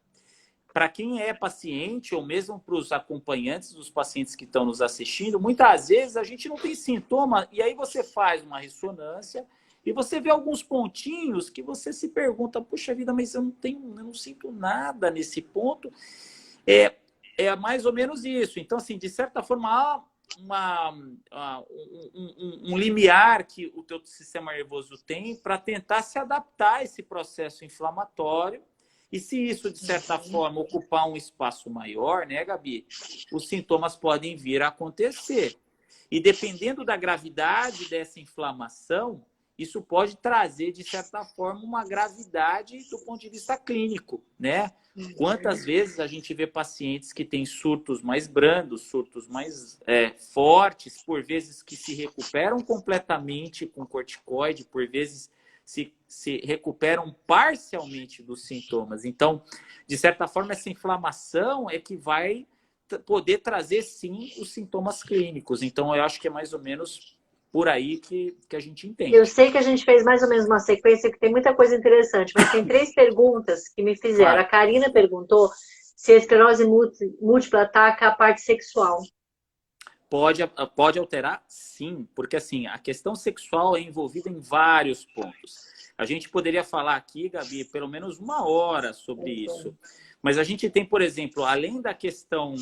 Para quem é paciente, ou mesmo para os acompanhantes dos pacientes que estão nos assistindo, muitas vezes a gente não tem sintoma, e aí você faz uma ressonância e você vê alguns pontinhos que você se pergunta, puxa vida, mas eu não sinto nada nesse ponto. É, é mais ou menos isso. Então, assim, de certa forma, há um limiar que o teu sistema nervoso tem para tentar se adaptar a esse processo inflamatório. E se isso, de certa forma, ocupar um espaço maior, né, Gabi, os sintomas podem vir a acontecer. E dependendo da gravidade dessa inflamação, isso pode trazer, de certa forma, uma gravidade do ponto de vista clínico, né? Quantas vezes a gente vê pacientes que têm surtos mais brandos, surtos mais fortes, por vezes que se recuperam completamente com corticoide, por vezes se recuperam parcialmente dos sintomas. Então, de certa forma, essa inflamação é que vai poder trazer, sim, os sintomas clínicos. Então, eu acho que é mais ou menos por aí que a gente Eu entende. sei que a gente fez mais ou menos uma sequência que tem muita coisa interessante, mas tem 3 perguntas que me fizeram. A Claro. Karina perguntou se a esclerose múltipla ataca a parte sexual. Pode alterar? Sim, porque assim, a questão sexual é envolvida em vários pontos. A gente poderia falar aqui, Gabi, pelo menos 1 hora sobre isso. Mas a gente tem, por exemplo, além da questão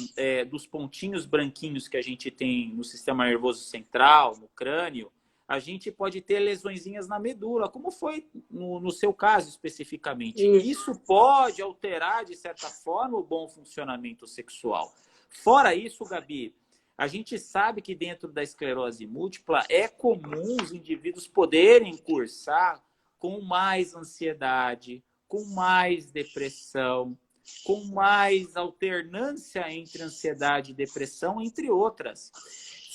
dos pontinhos branquinhos que a gente tem no sistema nervoso central, no crânio, a gente pode ter lesõezinhas na medula, como foi no seu caso especificamente. Isso pode alterar, de certa forma, o bom funcionamento sexual. Fora isso, Gabi, a gente sabe que dentro da esclerose múltipla é comum os indivíduos poderem cursar com mais ansiedade, com mais depressão, com mais alternância entre ansiedade e depressão, entre outras.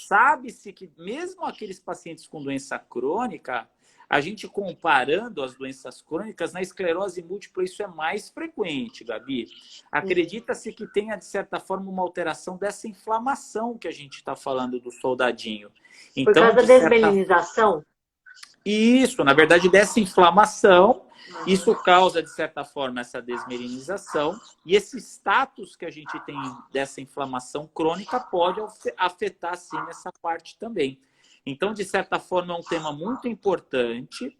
Sabe-se que mesmo aqueles pacientes com doença crônica, a gente comparando as doenças crônicas, na esclerose múltipla isso é mais frequente, Gabi. Acredita-se que tenha, de certa forma, uma alteração dessa inflamação que a gente está falando do soldadinho. Por Então, causa da de certa... desmelinização? Isso, na verdade, dessa inflamação, isso causa, de certa forma, essa desmelinização. E esse status que a gente tem dessa inflamação crônica pode afetar, sim, essa parte também. Então, de certa forma, é um tema muito importante,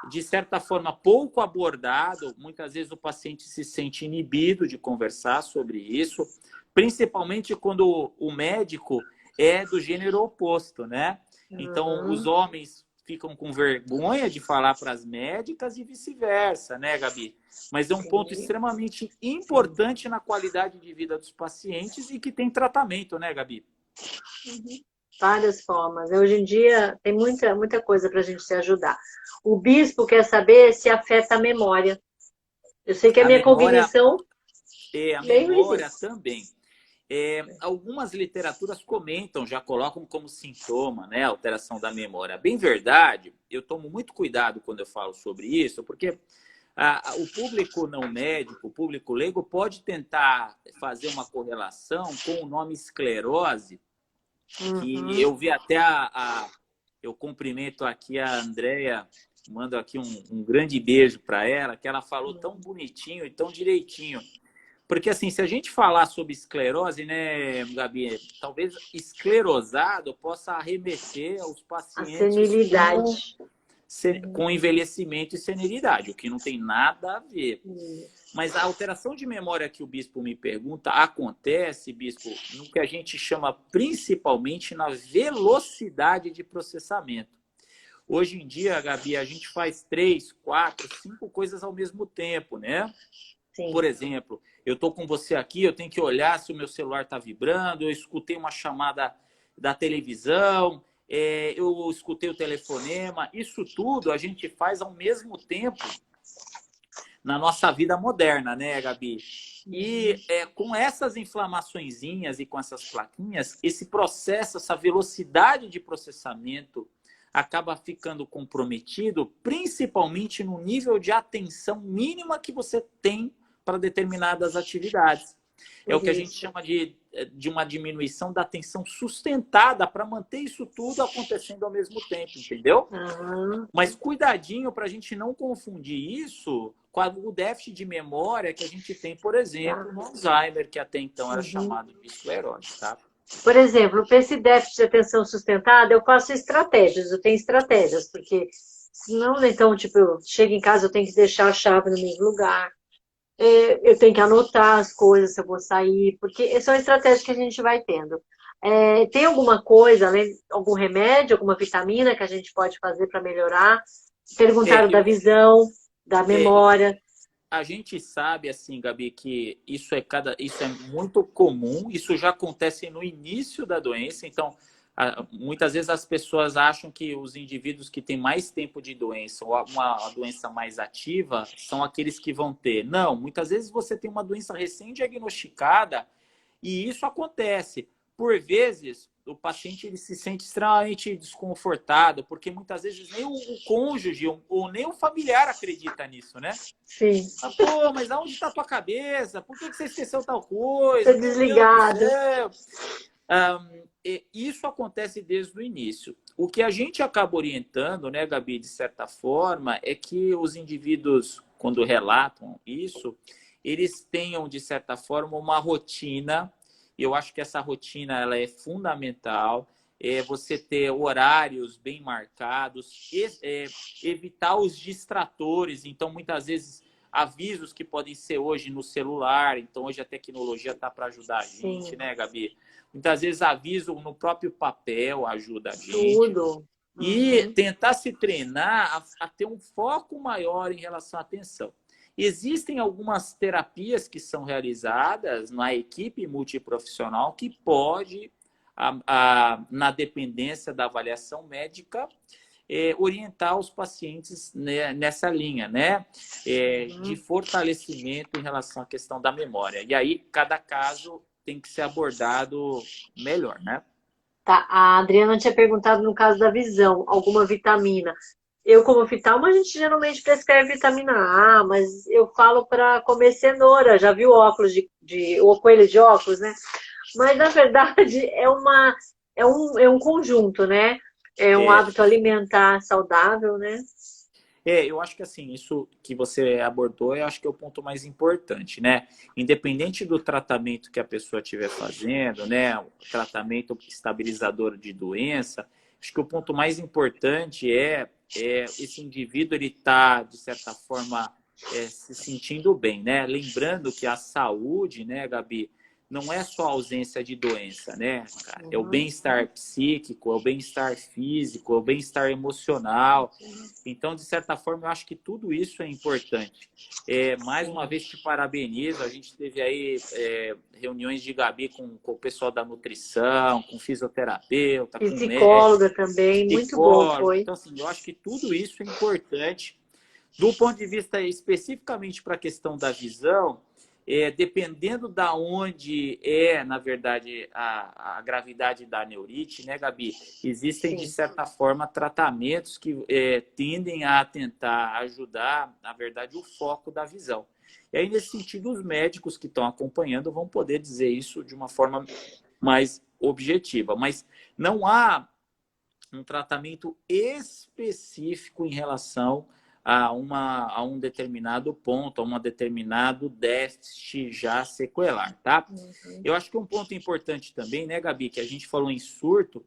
de certa forma, pouco abordado. Muitas vezes o paciente se sente inibido de conversar sobre isso, principalmente quando o médico é do gênero oposto, né? Então, os homens ficam com vergonha de falar para as médicas e vice-versa, né, Gabi? Mas é um ponto extremamente importante na qualidade de vida dos pacientes e que tem tratamento, né, Gabi? Várias formas. Hoje em dia tem muita coisa para a gente se ajudar. O bispo quer saber se afeta a memória. Eu sei que a A minha memória, cognição a nem memória existe. também. Algumas literaturas comentam, já colocam como sintoma, né, a alteração da memória. Bem verdade, eu tomo muito cuidado quando eu falo sobre isso, porque o público não médico, o público leigo, pode tentar fazer uma correlação com o nome esclerose, que eu vi até eu cumprimento aqui a Andrea, mando aqui um grande beijo para ela, que ela falou tão bonitinho e tão direitinho. Porque, assim, se a gente falar sobre esclerose, né, Gabi, talvez esclerosado possa remeter aos A pacientes senilidade. com envelhecimento e senilidade, o que não tem nada a ver. Mas a alteração de memória que o bispo me pergunta acontece, bispo, no que a gente chama principalmente na velocidade de processamento. Hoje em dia, Gabi, a gente faz 3, 4, 5 coisas ao mesmo tempo, né? Sim. Por exemplo, eu estou com você aqui, eu tenho que olhar se o meu celular está vibrando, eu escutei uma chamada da televisão, eu escutei o telefonema. Isso tudo a gente faz ao mesmo tempo na nossa vida moderna, né, Gabi? E com essas inflamaçõezinhas e com essas plaquinhas, esse processo, essa velocidade de processamento acaba ficando comprometido, principalmente no nível de atenção mínima que você tem para determinadas atividades. É o que a gente chama de uma diminuição da atenção sustentada para manter isso tudo acontecendo ao mesmo tempo, entendeu? Mas cuidadinho para a gente não confundir isso com o déficit de memória que a gente tem, por exemplo, no Alzheimer, que até então era chamado de esclerose, tá? Por exemplo, para esse déficit de atenção sustentada, eu faço estratégias, eu tenho estratégias, porque senão, então, tipo, eu chego em casa, eu tenho que deixar a chave no mesmo lugar, eu tenho que anotar as coisas se eu vou sair, porque são estratégias que a gente vai tendo. Tem alguma coisa, algum remédio, alguma vitamina que a gente pode fazer para melhorar? Perguntaram da visão, da memória. A gente sabe, assim, Gabi, que isso é muito comum, isso já acontece no início da doença, então muitas vezes as pessoas acham que os indivíduos que têm mais tempo de doença ou uma doença mais ativa são aqueles que vão ter. Não, muitas vezes você tem uma doença recém-diagnosticada e isso acontece. Por vezes, o paciente ele se sente extremamente desconfortado, porque muitas vezes nem o cônjuge ou nem o familiar acredita nisso, né? Sim. Pô, mas aonde está a tua cabeça? Por que você esqueceu tal Tô coisa? Meu Deus do desligado. céu! Isso acontece desde o início. O que a gente acaba orientando, né, Gabi, de certa forma, é que os indivíduos, quando relatam isso, eles tenham, de certa forma, uma rotina. E eu acho que essa rotina ela é fundamental. Você ter horários bem marcados, evitar os distratores. Então, muitas vezes, avisos que podem ser hoje no celular. Então, hoje a tecnologia está para ajudar a gente, Sim. né, Gabi? Muitas vezes aviso no próprio papel ajuda a gente. Tudo. E Uhum. tentar se treinar a ter um foco maior em relação à atenção. Existem algumas terapias que são realizadas na equipe multiprofissional que pode, na dependência da avaliação médica, orientar os pacientes nessa linha, né? De fortalecimento em relação à questão da memória. E aí, cada caso tem que ser abordado melhor, né? Tá, a Adriana tinha perguntado no caso da visão, alguma vitamina. Eu, como oftalmo, a gente geralmente prescreve vitamina A, mas eu falo para comer cenoura. Já viu óculos o coelho de óculos, né? Mas na verdade é um conjunto, né? É um É, hábito alimentar saudável, né? eu acho que assim, isso que você abordou, eu acho que é o ponto mais importante, né? Independente do tratamento que a pessoa estiver fazendo, né? O tratamento estabilizador de doença, acho que o ponto mais importante é esse indivíduo ele tá, de certa forma, se sentindo bem, né? Lembrando que a saúde, né, Gabi, não é só a ausência de doença, né, cara? É o Uhum. bem-estar psíquico, é o bem-estar físico, é o bem-estar emocional. Então, de certa forma, eu acho que tudo isso é importante. Mais uma Sim. vez, te parabenizo. A gente teve aí reuniões de Gabi com o pessoal da nutrição, com fisioterapeuta, com médico, Psicóloga também, muito bom psicólogo. foi. Então, assim, eu acho que tudo isso é importante. Do ponto de vista especificamente para a questão da visão, dependendo da onde na verdade, a gravidade da neurite, né, Gabi? Existem, de Sim. certa forma, tratamentos que tendem a tentar ajudar, na verdade, o foco da visão. E aí, nesse sentido, os médicos que estão acompanhando vão poder dizer isso de uma forma mais objetiva. Mas não há um tratamento específico em relação a um determinado ponto, a um determinado déficit já sequelar, tá? Uhum. Eu acho que um ponto importante também, né, Gabi, que a gente falou em surto,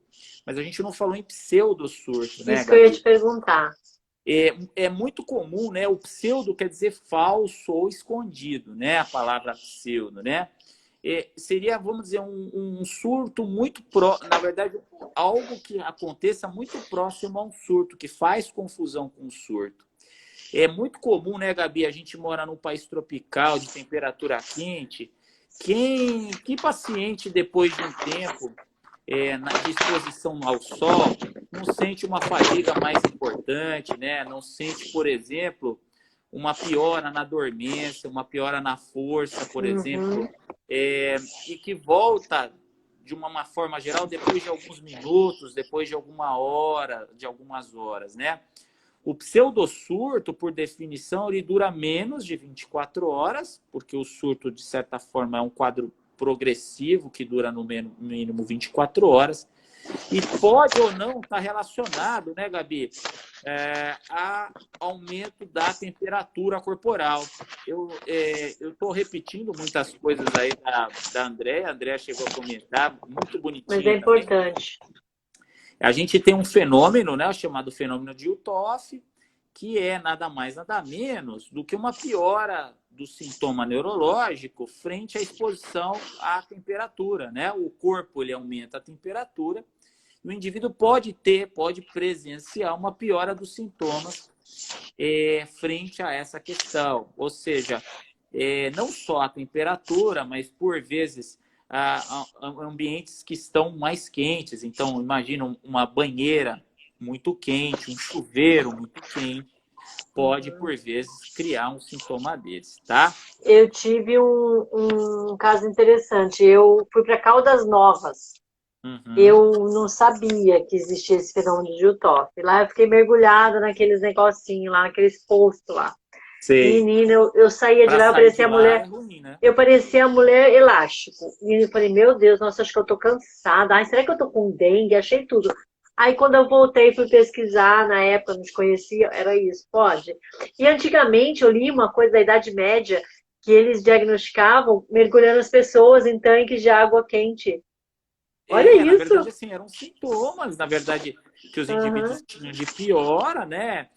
mas a gente não falou em pseudo-surto, né, Isso que eu ia te Gabi? perguntar. É muito comum, né? O pseudo quer dizer falso ou escondido, né? A palavra pseudo, né? Seria, vamos dizer, um surto muito na verdade, algo que aconteça muito próximo a um surto, que faz confusão com o surto. É muito comum, né, Gabi? A gente mora num país tropical de temperatura quente. Que paciente, depois de um tempo de exposição ao sol, não sente uma fadiga mais importante, né? Não sente, por exemplo, uma piora na dormência, uma piora na força, por Uhum. exemplo, e que volta de uma forma geral depois de alguns minutos, depois de alguma hora, de algumas horas, né? O pseudosurto, por definição, ele dura menos de 24 horas, porque o surto, de certa forma, é um quadro progressivo que dura no mínimo 24 horas. E pode ou não estar relacionado, né, Gabi, a aumento da temperatura corporal. Eu estou repetindo muitas coisas aí da Andréa. A Andréa chegou a comentar, muito Mas é bonitinho também. importante. A gente tem um fenômeno, né, chamado fenômeno de Uthoff, que é nada mais, nada menos do que uma piora do sintoma neurológico frente à exposição à temperatura, né? O corpo ele aumenta a temperatura e o indivíduo pode presenciar uma piora dos sintomas frente a essa questão. Ou seja, não só a temperatura, mas por vezes ambientes que estão mais quentes. Então, imagina uma banheira muito quente, um chuveiro muito quente, pode, Uhum. por vezes, criar um sintoma desse, tá? Eu tive um caso interessante. Eu fui para Caldas Novas. Uhum. Eu não sabia que existia esse fenômeno de UTOF. Lá eu fiquei mergulhada naqueles negocinhos lá, naqueles postos lá. Sei. Menina, eu saía de Para lá, sair de lá é ruim, né? eu parecia a mulher elástico. E eu falei, meu Deus, nossa, acho que eu tô cansada. Ai, será que eu tô com dengue? Achei tudo. Aí quando eu voltei, fui pesquisar, na época não te conhecia, era isso, pode. E antigamente eu li uma coisa da Idade Média, que eles diagnosticavam mergulhando as pessoas em tanques de água quente. Olha Na isso! verdade, assim, eram sintomas, na verdade, que os indivíduos Aham, tinham de piora, né?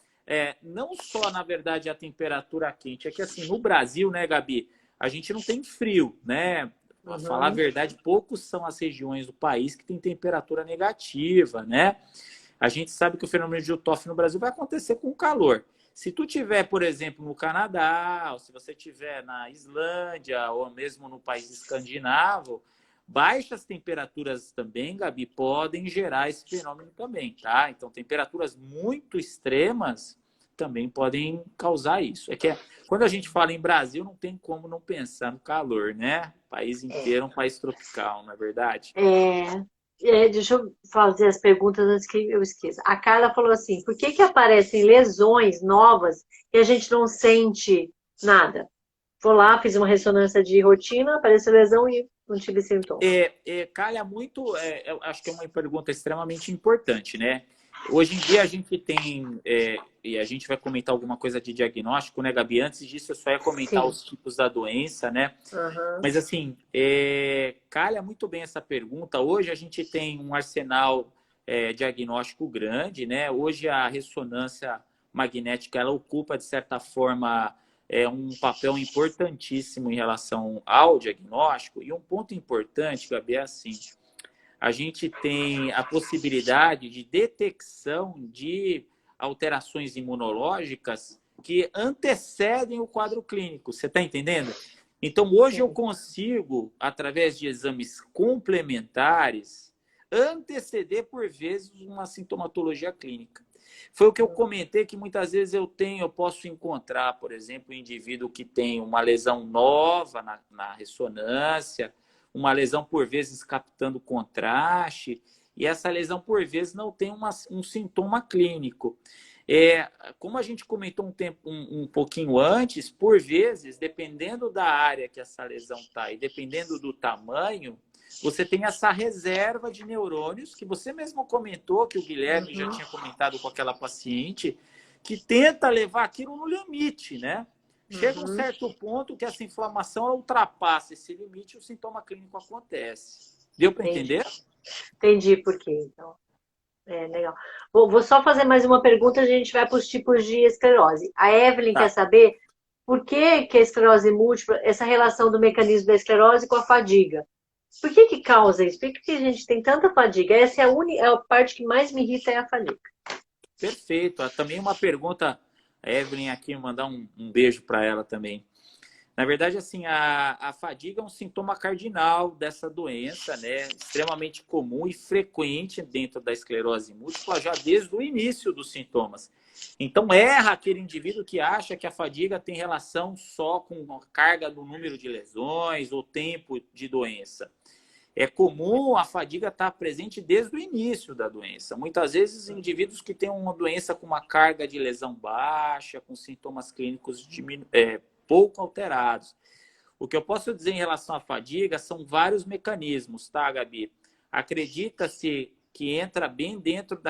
Não só, na verdade, a temperatura quente, é que assim, no Brasil, né, Gabi, a gente não tem frio, né? Para falar a uhum. verdade, poucos são as regiões do país que tem temperatura negativa, né? A gente sabe que o fenômeno de Eutófilo no Brasil vai acontecer com o calor. Se tu tiver, por exemplo, no Canadá, ou se você tiver na Islândia, ou mesmo no país escandinavo, baixas temperaturas também, Gabi, podem gerar esse fenômeno também, tá? Então, temperaturas muito extremas também podem causar isso. É que quando a gente fala em Brasil, não tem como não pensar no calor, né? O país inteiro é um país tropical, não é verdade? Deixa eu fazer as perguntas antes que eu esqueça. A Carla falou assim: por que que aparecem lesões novas e a gente não sente nada? Vou lá, fiz uma ressonância de rotina, apareceu lesão e não tive sintoma. Calha muito, eu acho que é uma pergunta extremamente importante, né? Hoje em dia a gente tem, e a gente vai comentar alguma coisa de diagnóstico, né, Gabi? Antes disso, eu só ia comentar Sim. os tipos da doença, né? Aham. Mas assim, calha muito bem essa pergunta. Hoje a gente tem um arsenal diagnóstico grande, né? Hoje a ressonância magnética ela ocupa, de certa forma, um papel importantíssimo em relação ao diagnóstico. E um ponto importante, Gabi, é assim: a gente tem a possibilidade de detecção de alterações imunológicas que antecedem o quadro clínico. Você está entendendo? Então, hoje eu Sim. consigo, através de exames complementares, anteceder, por vezes, uma sintomatologia clínica. Foi o que eu comentei que muitas vezes eu posso encontrar, por exemplo, um indivíduo que tem uma lesão nova na ressonância, uma lesão por vezes captando contraste, e essa lesão por vezes não tem um sintoma clínico. Como a gente comentou um pouquinho antes, por vezes, dependendo da área que essa lesão está e dependendo do tamanho, você tem essa reserva de neurônios que você mesmo comentou, que o Guilherme já Uhum. tinha comentado com aquela paciente, que tenta levar aquilo no limite, né? Chega um Uhum. certo ponto que essa inflamação ultrapassa esse limite e o sintoma clínico acontece. Deu para Entendi. entender? Entendi por quê, então. Legal. Vou só fazer mais uma pergunta, a gente vai para os tipos de esclerose. A Evelyn quer Tá. saber por que a esclerose múltipla, essa relação do mecanismo da esclerose com a fadiga. Por que causa isso? Por que a gente tem tanta fadiga? Essa é a parte que mais me irrita é a fadiga. Perfeito. Também uma pergunta, a Evelyn aqui, mandar um beijo para ela também. Na verdade, assim, a fadiga é um sintoma cardinal dessa doença, né? Extremamente comum e frequente dentro da esclerose múltipla, já desde o início dos sintomas. Então, erra aquele indivíduo que acha que a fadiga tem relação só com a carga do número de lesões ou tempo de doença. É comum a fadiga estar presente desde o início da doença. Muitas vezes, indivíduos que têm uma doença com uma carga de lesão baixa, com sintomas clínicos pouco alterados. O que eu posso dizer em relação à fadiga são vários mecanismos, tá, Gabi? Acredita-se que entra bem dentro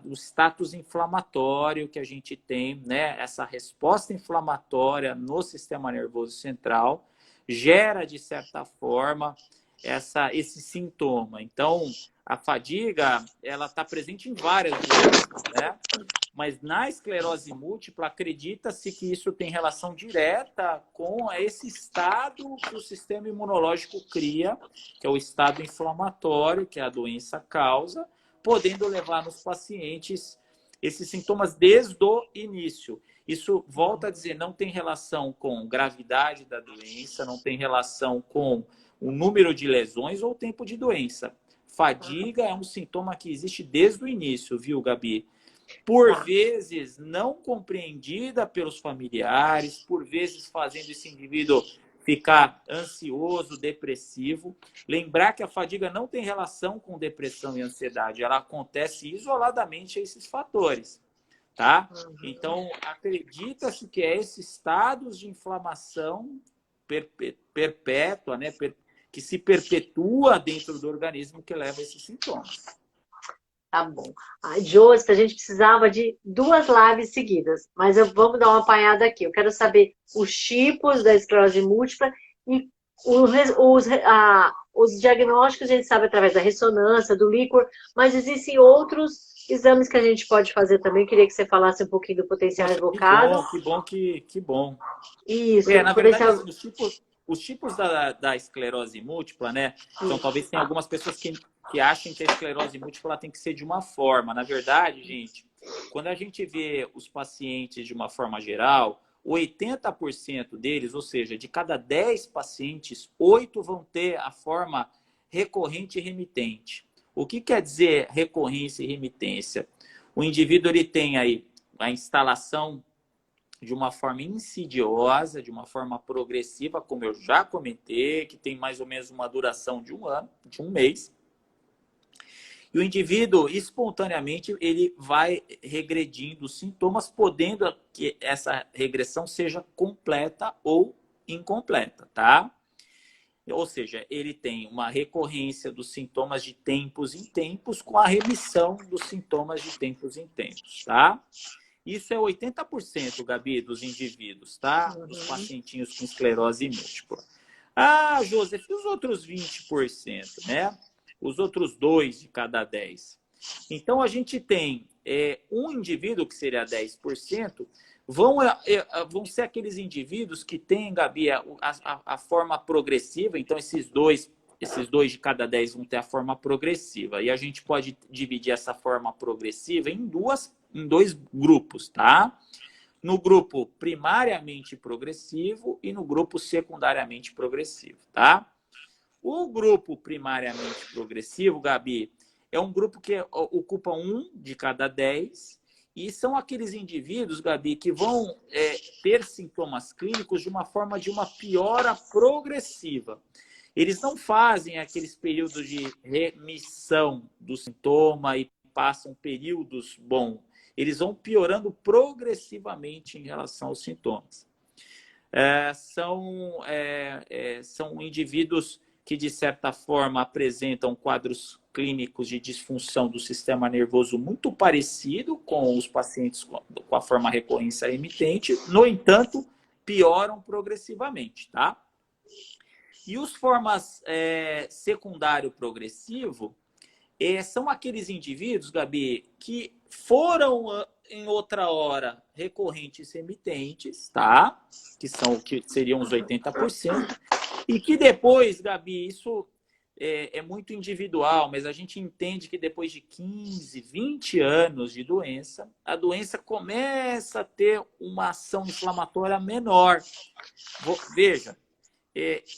do status inflamatório que a gente tem, né? Essa resposta inflamatória no sistema nervoso central gera, de certa forma, esse sintoma. Então, a fadiga, ela está presente em várias doenças, né? Mas na esclerose múltipla, acredita-se que isso tem relação direta com esse estado que o sistema imunológico cria, que é o estado inflamatório que a doença causa, podendo levar nos pacientes esses sintomas desde o início. Isso, volta a dizer, não tem relação com gravidade da doença, não tem relação com o número de lesões ou o tempo de doença. Fadiga é um sintoma que existe desde o início, viu, Gabi? Por vezes não compreendida pelos familiares, por vezes fazendo esse indivíduo ficar ansioso, depressivo. Lembrar que a fadiga não tem relação com depressão e ansiedade, ela acontece isoladamente a esses fatores, tá? Então, acredita-se que é esses estados de inflamação perpétua, né, que se perpetua dentro do organismo que leva a esses sintomas. Tá bom. Josi, a gente precisava de 2 lives seguidas, mas vamos dar uma apanhada aqui. Eu quero saber os tipos da esclerose múltipla e os diagnósticos a gente sabe através da ressonância, do líquor, mas existem outros exames que a gente pode fazer também. Eu queria que você falasse um pouquinho do potencial revocado. Que bom. Isso. Na verdade, assim, os tipos da esclerose múltipla, né? Então, talvez tenha algumas pessoas que acham que a esclerose múltipla tem que ser de uma forma. Na verdade, gente, quando a gente vê os pacientes de uma forma geral, 80% deles, ou seja, de cada 10 pacientes, 8 vão ter a forma recorrente e remitente. O que quer dizer recorrência e remitência? O indivíduo ele tem aí a instalação de uma forma insidiosa, de uma forma progressiva, como eu já comentei, que tem mais ou menos uma duração de 1 ano, de 1 mês. E o indivíduo, espontaneamente, ele vai regredindo os sintomas, podendo que essa regressão seja completa ou incompleta, tá? Ou seja, ele tem uma recorrência dos sintomas de tempos em tempos com a remissão dos sintomas de tempos em tempos, tá? Isso é 80%, Gabi, dos indivíduos, tá? Dos pacientinhos com esclerose múltipla. Ah, Joseph, e os outros 20%, né? Os outros 2 de cada 10. Então, a gente tem um indivíduo, que seria 10%, vão ser aqueles indivíduos que têm, Gabi, a forma progressiva. Então, esses dois de cada 10 vão ter a forma progressiva. E a gente pode dividir essa forma progressiva em 2 grupos, tá? No grupo primariamente progressivo e no grupo secundariamente progressivo, tá? O grupo primariamente progressivo, Gabi, é um grupo que ocupa 1 de cada 10 e são aqueles indivíduos, Gabi, que vão ter sintomas clínicos de uma piora progressiva. Eles não fazem aqueles períodos de remissão do sintoma e passam períodos bons. Eles vão piorando progressivamente em relação aos sintomas. São indivíduos que, de certa forma, apresentam quadros clínicos de disfunção do sistema nervoso muito parecido com os pacientes com a forma recorrência remitente. No entanto, pioram progressivamente, tá? E os formas secundário progressivo são aqueles indivíduos, Gabi, que foram em outra hora recorrentes remitentes, tá? Que seriam os 80%. E que depois, Gabi, isso é muito individual, mas a gente entende que depois de 15, 20 anos de doença, a doença começa a ter uma ação inflamatória menor. Veja,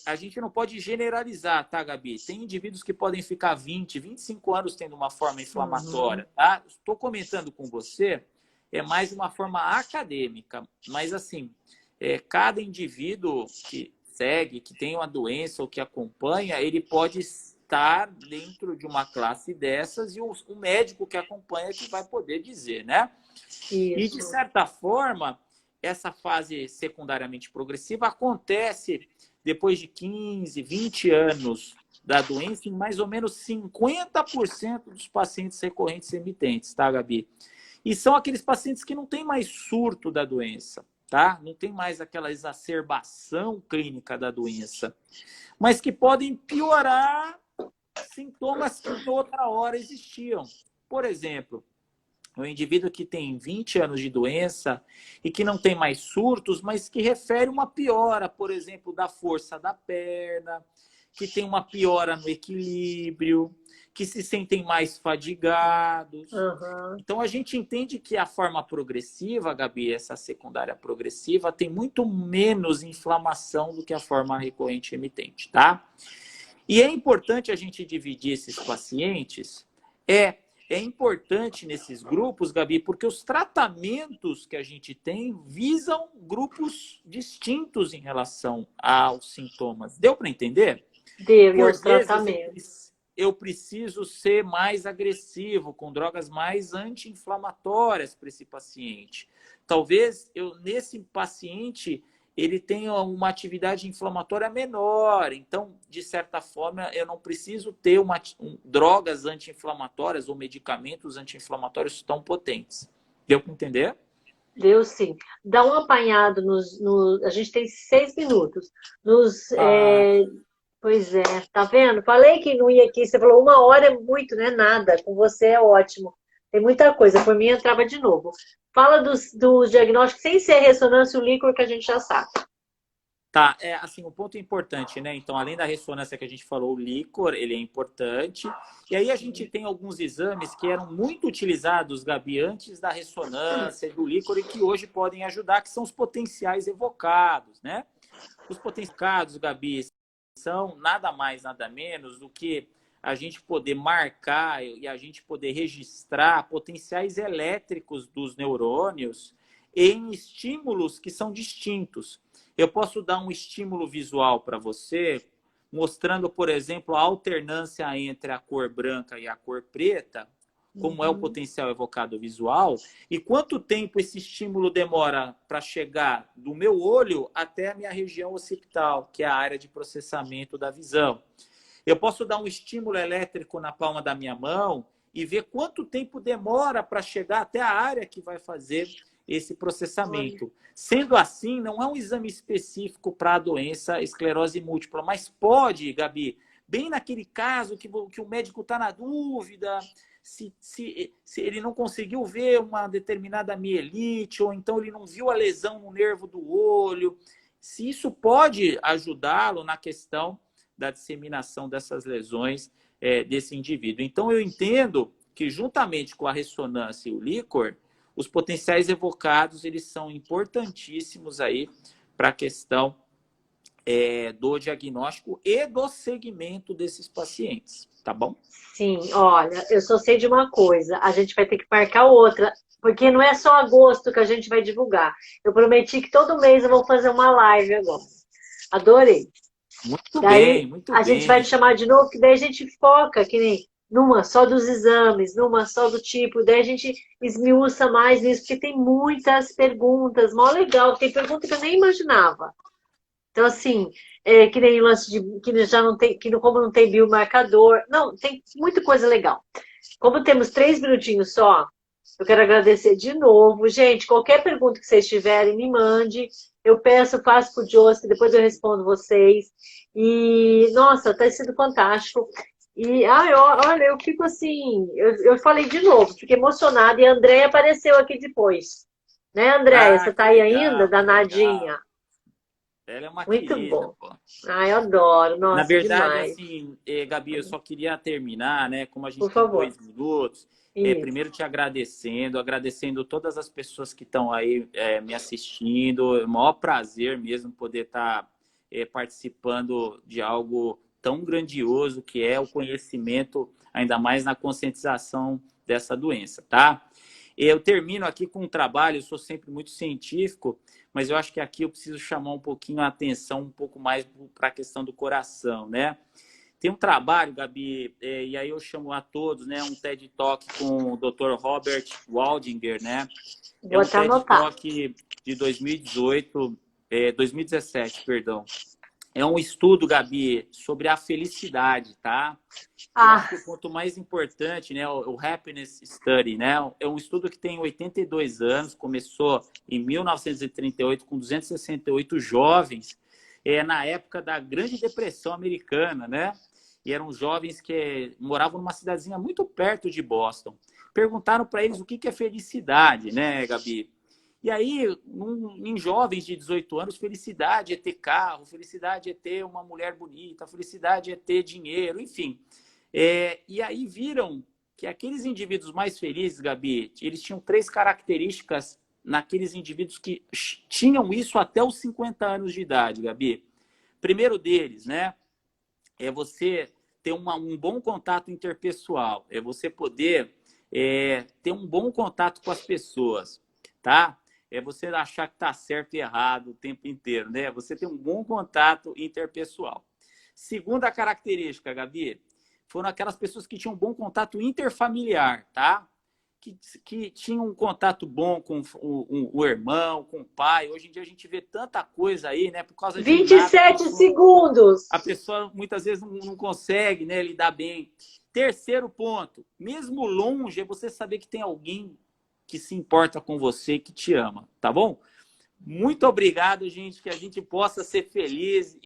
a gente não pode generalizar, tá, Gabi? Tem indivíduos que podem ficar 20, 25 anos tendo uma forma inflamatória, tá? Estou comentando com você, é mais uma forma acadêmica, mas assim, cada indivíduo que segue, que tem uma doença ou que acompanha, ele pode estar dentro de uma classe dessas e o médico que acompanha que vai poder dizer, né? Isso. E, de certa forma, essa fase secundariamente progressiva acontece depois de 15, 20 anos da doença em mais ou menos 50% dos pacientes recorrentes remitentes, tá, Gabi? E são aqueles pacientes que não têm mais surto da doença, tá? Não tem mais aquela exacerbação clínica da doença, mas que podem piorar sintomas que outra hora existiam. Por exemplo, o indivíduo que tem 20 anos de doença e que não tem mais surtos, mas que refere uma piora, por exemplo, da força da perna, que tem uma piora no equilíbrio, que se sentem mais fadigados. Então, a gente entende que a forma progressiva, Gabi, essa secundária progressiva, tem muito menos inflamação do que a forma recorrente remitente, tá? E é importante a gente dividir esses pacientes. É importante nesses grupos, Gabi, porque os tratamentos que a gente tem visam grupos distintos em relação aos sintomas. Deu para entender? Deu, e Por os vezes tratamentos. eu preciso ser mais agressivo, com drogas mais anti-inflamatórias para esse paciente. Talvez nesse paciente ele tenha uma atividade inflamatória menor. Então, de certa forma, eu não preciso ter drogas anti-inflamatórias ou medicamentos anti-inflamatórios tão potentes. Deu para entender? Deu sim. Dá um apanhado a gente tem 6 minutos. Nos, Ah, pois é, tá vendo? Falei que não ia aqui. Você falou 1 hora é muito, não é nada. Com você é ótimo. Tem muita coisa. Por mim, entrava de novo. Fala dos diagnósticos sem ser ressonância, o líquor que a gente já sabe. tá, assim, um ponto importante, né? Então, além da ressonância que a gente falou, o líquor, ele é importante. E aí a gente tem alguns exames que eram muito utilizados, Gabi, antes da ressonância, do líquor, e que hoje podem ajudar, que são os potenciais evocados, né? Os potenciais evocados, Gabi, são nada mais, nada menos do que a gente poder marcar e a gente poder registrar potenciais elétricos dos neurônios em estímulos que são distintos. Eu posso dar um estímulo visual para você, mostrando, por exemplo, a alternância entre a cor branca e a cor preta, como é o potencial evocado visual, e quanto tempo esse estímulo demora para chegar do meu olho até a minha região occipital, que é a área de processamento da visão. Eu posso dar um estímulo elétrico na palma da minha mão e ver quanto tempo demora para chegar até a área que vai fazer esse processamento. Sendo assim, não é um exame específico para a doença esclerose múltipla, mas pode, Gabi, bem naquele caso que o médico está na dúvida, se ele não conseguiu ver uma determinada mielite, ou então ele não viu a lesão no nervo do olho, se isso pode ajudá-lo na questão da disseminação dessas lesões desse indivíduo. Então, eu entendo que, juntamente com a ressonância e o líquor, os potenciais evocados eles são importantíssimos aí para a questão do diagnóstico e do segmento desses pacientes, tá bom? Sim, olha, eu só sei de uma coisa, a gente vai ter que marcar outra, porque não é só agosto que a gente vai divulgar. Eu prometi que todo mês eu vou fazer uma live agora. Adorei. Muito bem, Daí muito a gente vai te bem. chamar de novo, que daí a gente foca, que nem numa só dos exames, numa só do tipo, daí a gente esmiuça mais nisso, porque tem muitas perguntas, mó legal, tem pergunta que eu nem imaginava. Então, assim, que nem o lance de que já não tem, como não tem biomarcador, não, tem muita coisa legal. Como temos 3 minutinhos só, eu quero agradecer de novo. Gente, qualquer pergunta que vocês tiverem, me mande. Eu peço, faço pro Josi, depois eu respondo vocês. E, nossa, tá sendo fantástico. E, olha, eu fico assim, eu falei de novo, fiquei emocionada. E a Andréia apareceu aqui depois. Né, Andréia? Ah, Você tá aí ainda, que legal. danadinha? Ela é uma Muito querida, bom. pô. Ai, eu adoro. Na Nossa, verdade, demais. assim, Gabi, eu só queria terminar, né? Como a Por gente tem favor. 2 minutos, Isso. primeiro te agradecendo todas as pessoas que estão aí me assistindo. É o maior prazer mesmo poder estar participando de algo tão grandioso que é o conhecimento, ainda mais na conscientização dessa doença, tá? Eu termino aqui com um trabalho, eu sou sempre muito científico, mas eu acho que aqui eu preciso chamar um pouquinho a atenção, um pouco mais para a questão do coração, né? Tem um trabalho, Gabi, e aí eu chamo a todos, né? Um TED Talk com o Dr. Robert Waldinger, né? É Vou um até TED anotar. Talk de 2017, perdão. É um estudo, Gabi, sobre a felicidade, tá? Eu acho Ah, que o ponto mais importante, né, o Happiness Study, né, é um estudo que tem 82 anos, começou em 1938 com 268 jovens, na época da Grande Depressão Americana, né? E eram jovens que moravam numa cidadezinha muito perto de Boston. Perguntaram para eles o que é felicidade, né, Gabi? E aí, em jovens de 18 anos, felicidade é ter carro, felicidade é ter uma mulher bonita, felicidade é ter dinheiro, enfim. E aí viram que aqueles indivíduos mais felizes, Gabi, eles tinham 3 características naqueles indivíduos que tinham isso até os 50 anos de idade, Gabi. Primeiro deles, né? é você ter um bom contato interpessoal, é você poder ter um bom contato com as pessoas, tá? É você achar que tá certo e errado o tempo inteiro, né? Você ter um bom contato interpessoal. Segunda característica, Gabi, foram aquelas pessoas que tinham um bom contato interfamiliar, tá? Que tinham um contato bom com o irmão, com o pai. Hoje em dia a gente vê tanta coisa aí, né? Por causa de nada, 27 segundos. a pessoa muitas vezes não consegue, né, lidar bem. Terceiro ponto, mesmo longe, é você saber que tem alguém que se importa com você, que te ama, tá bom? Muito obrigado, gente, que a gente possa ser feliz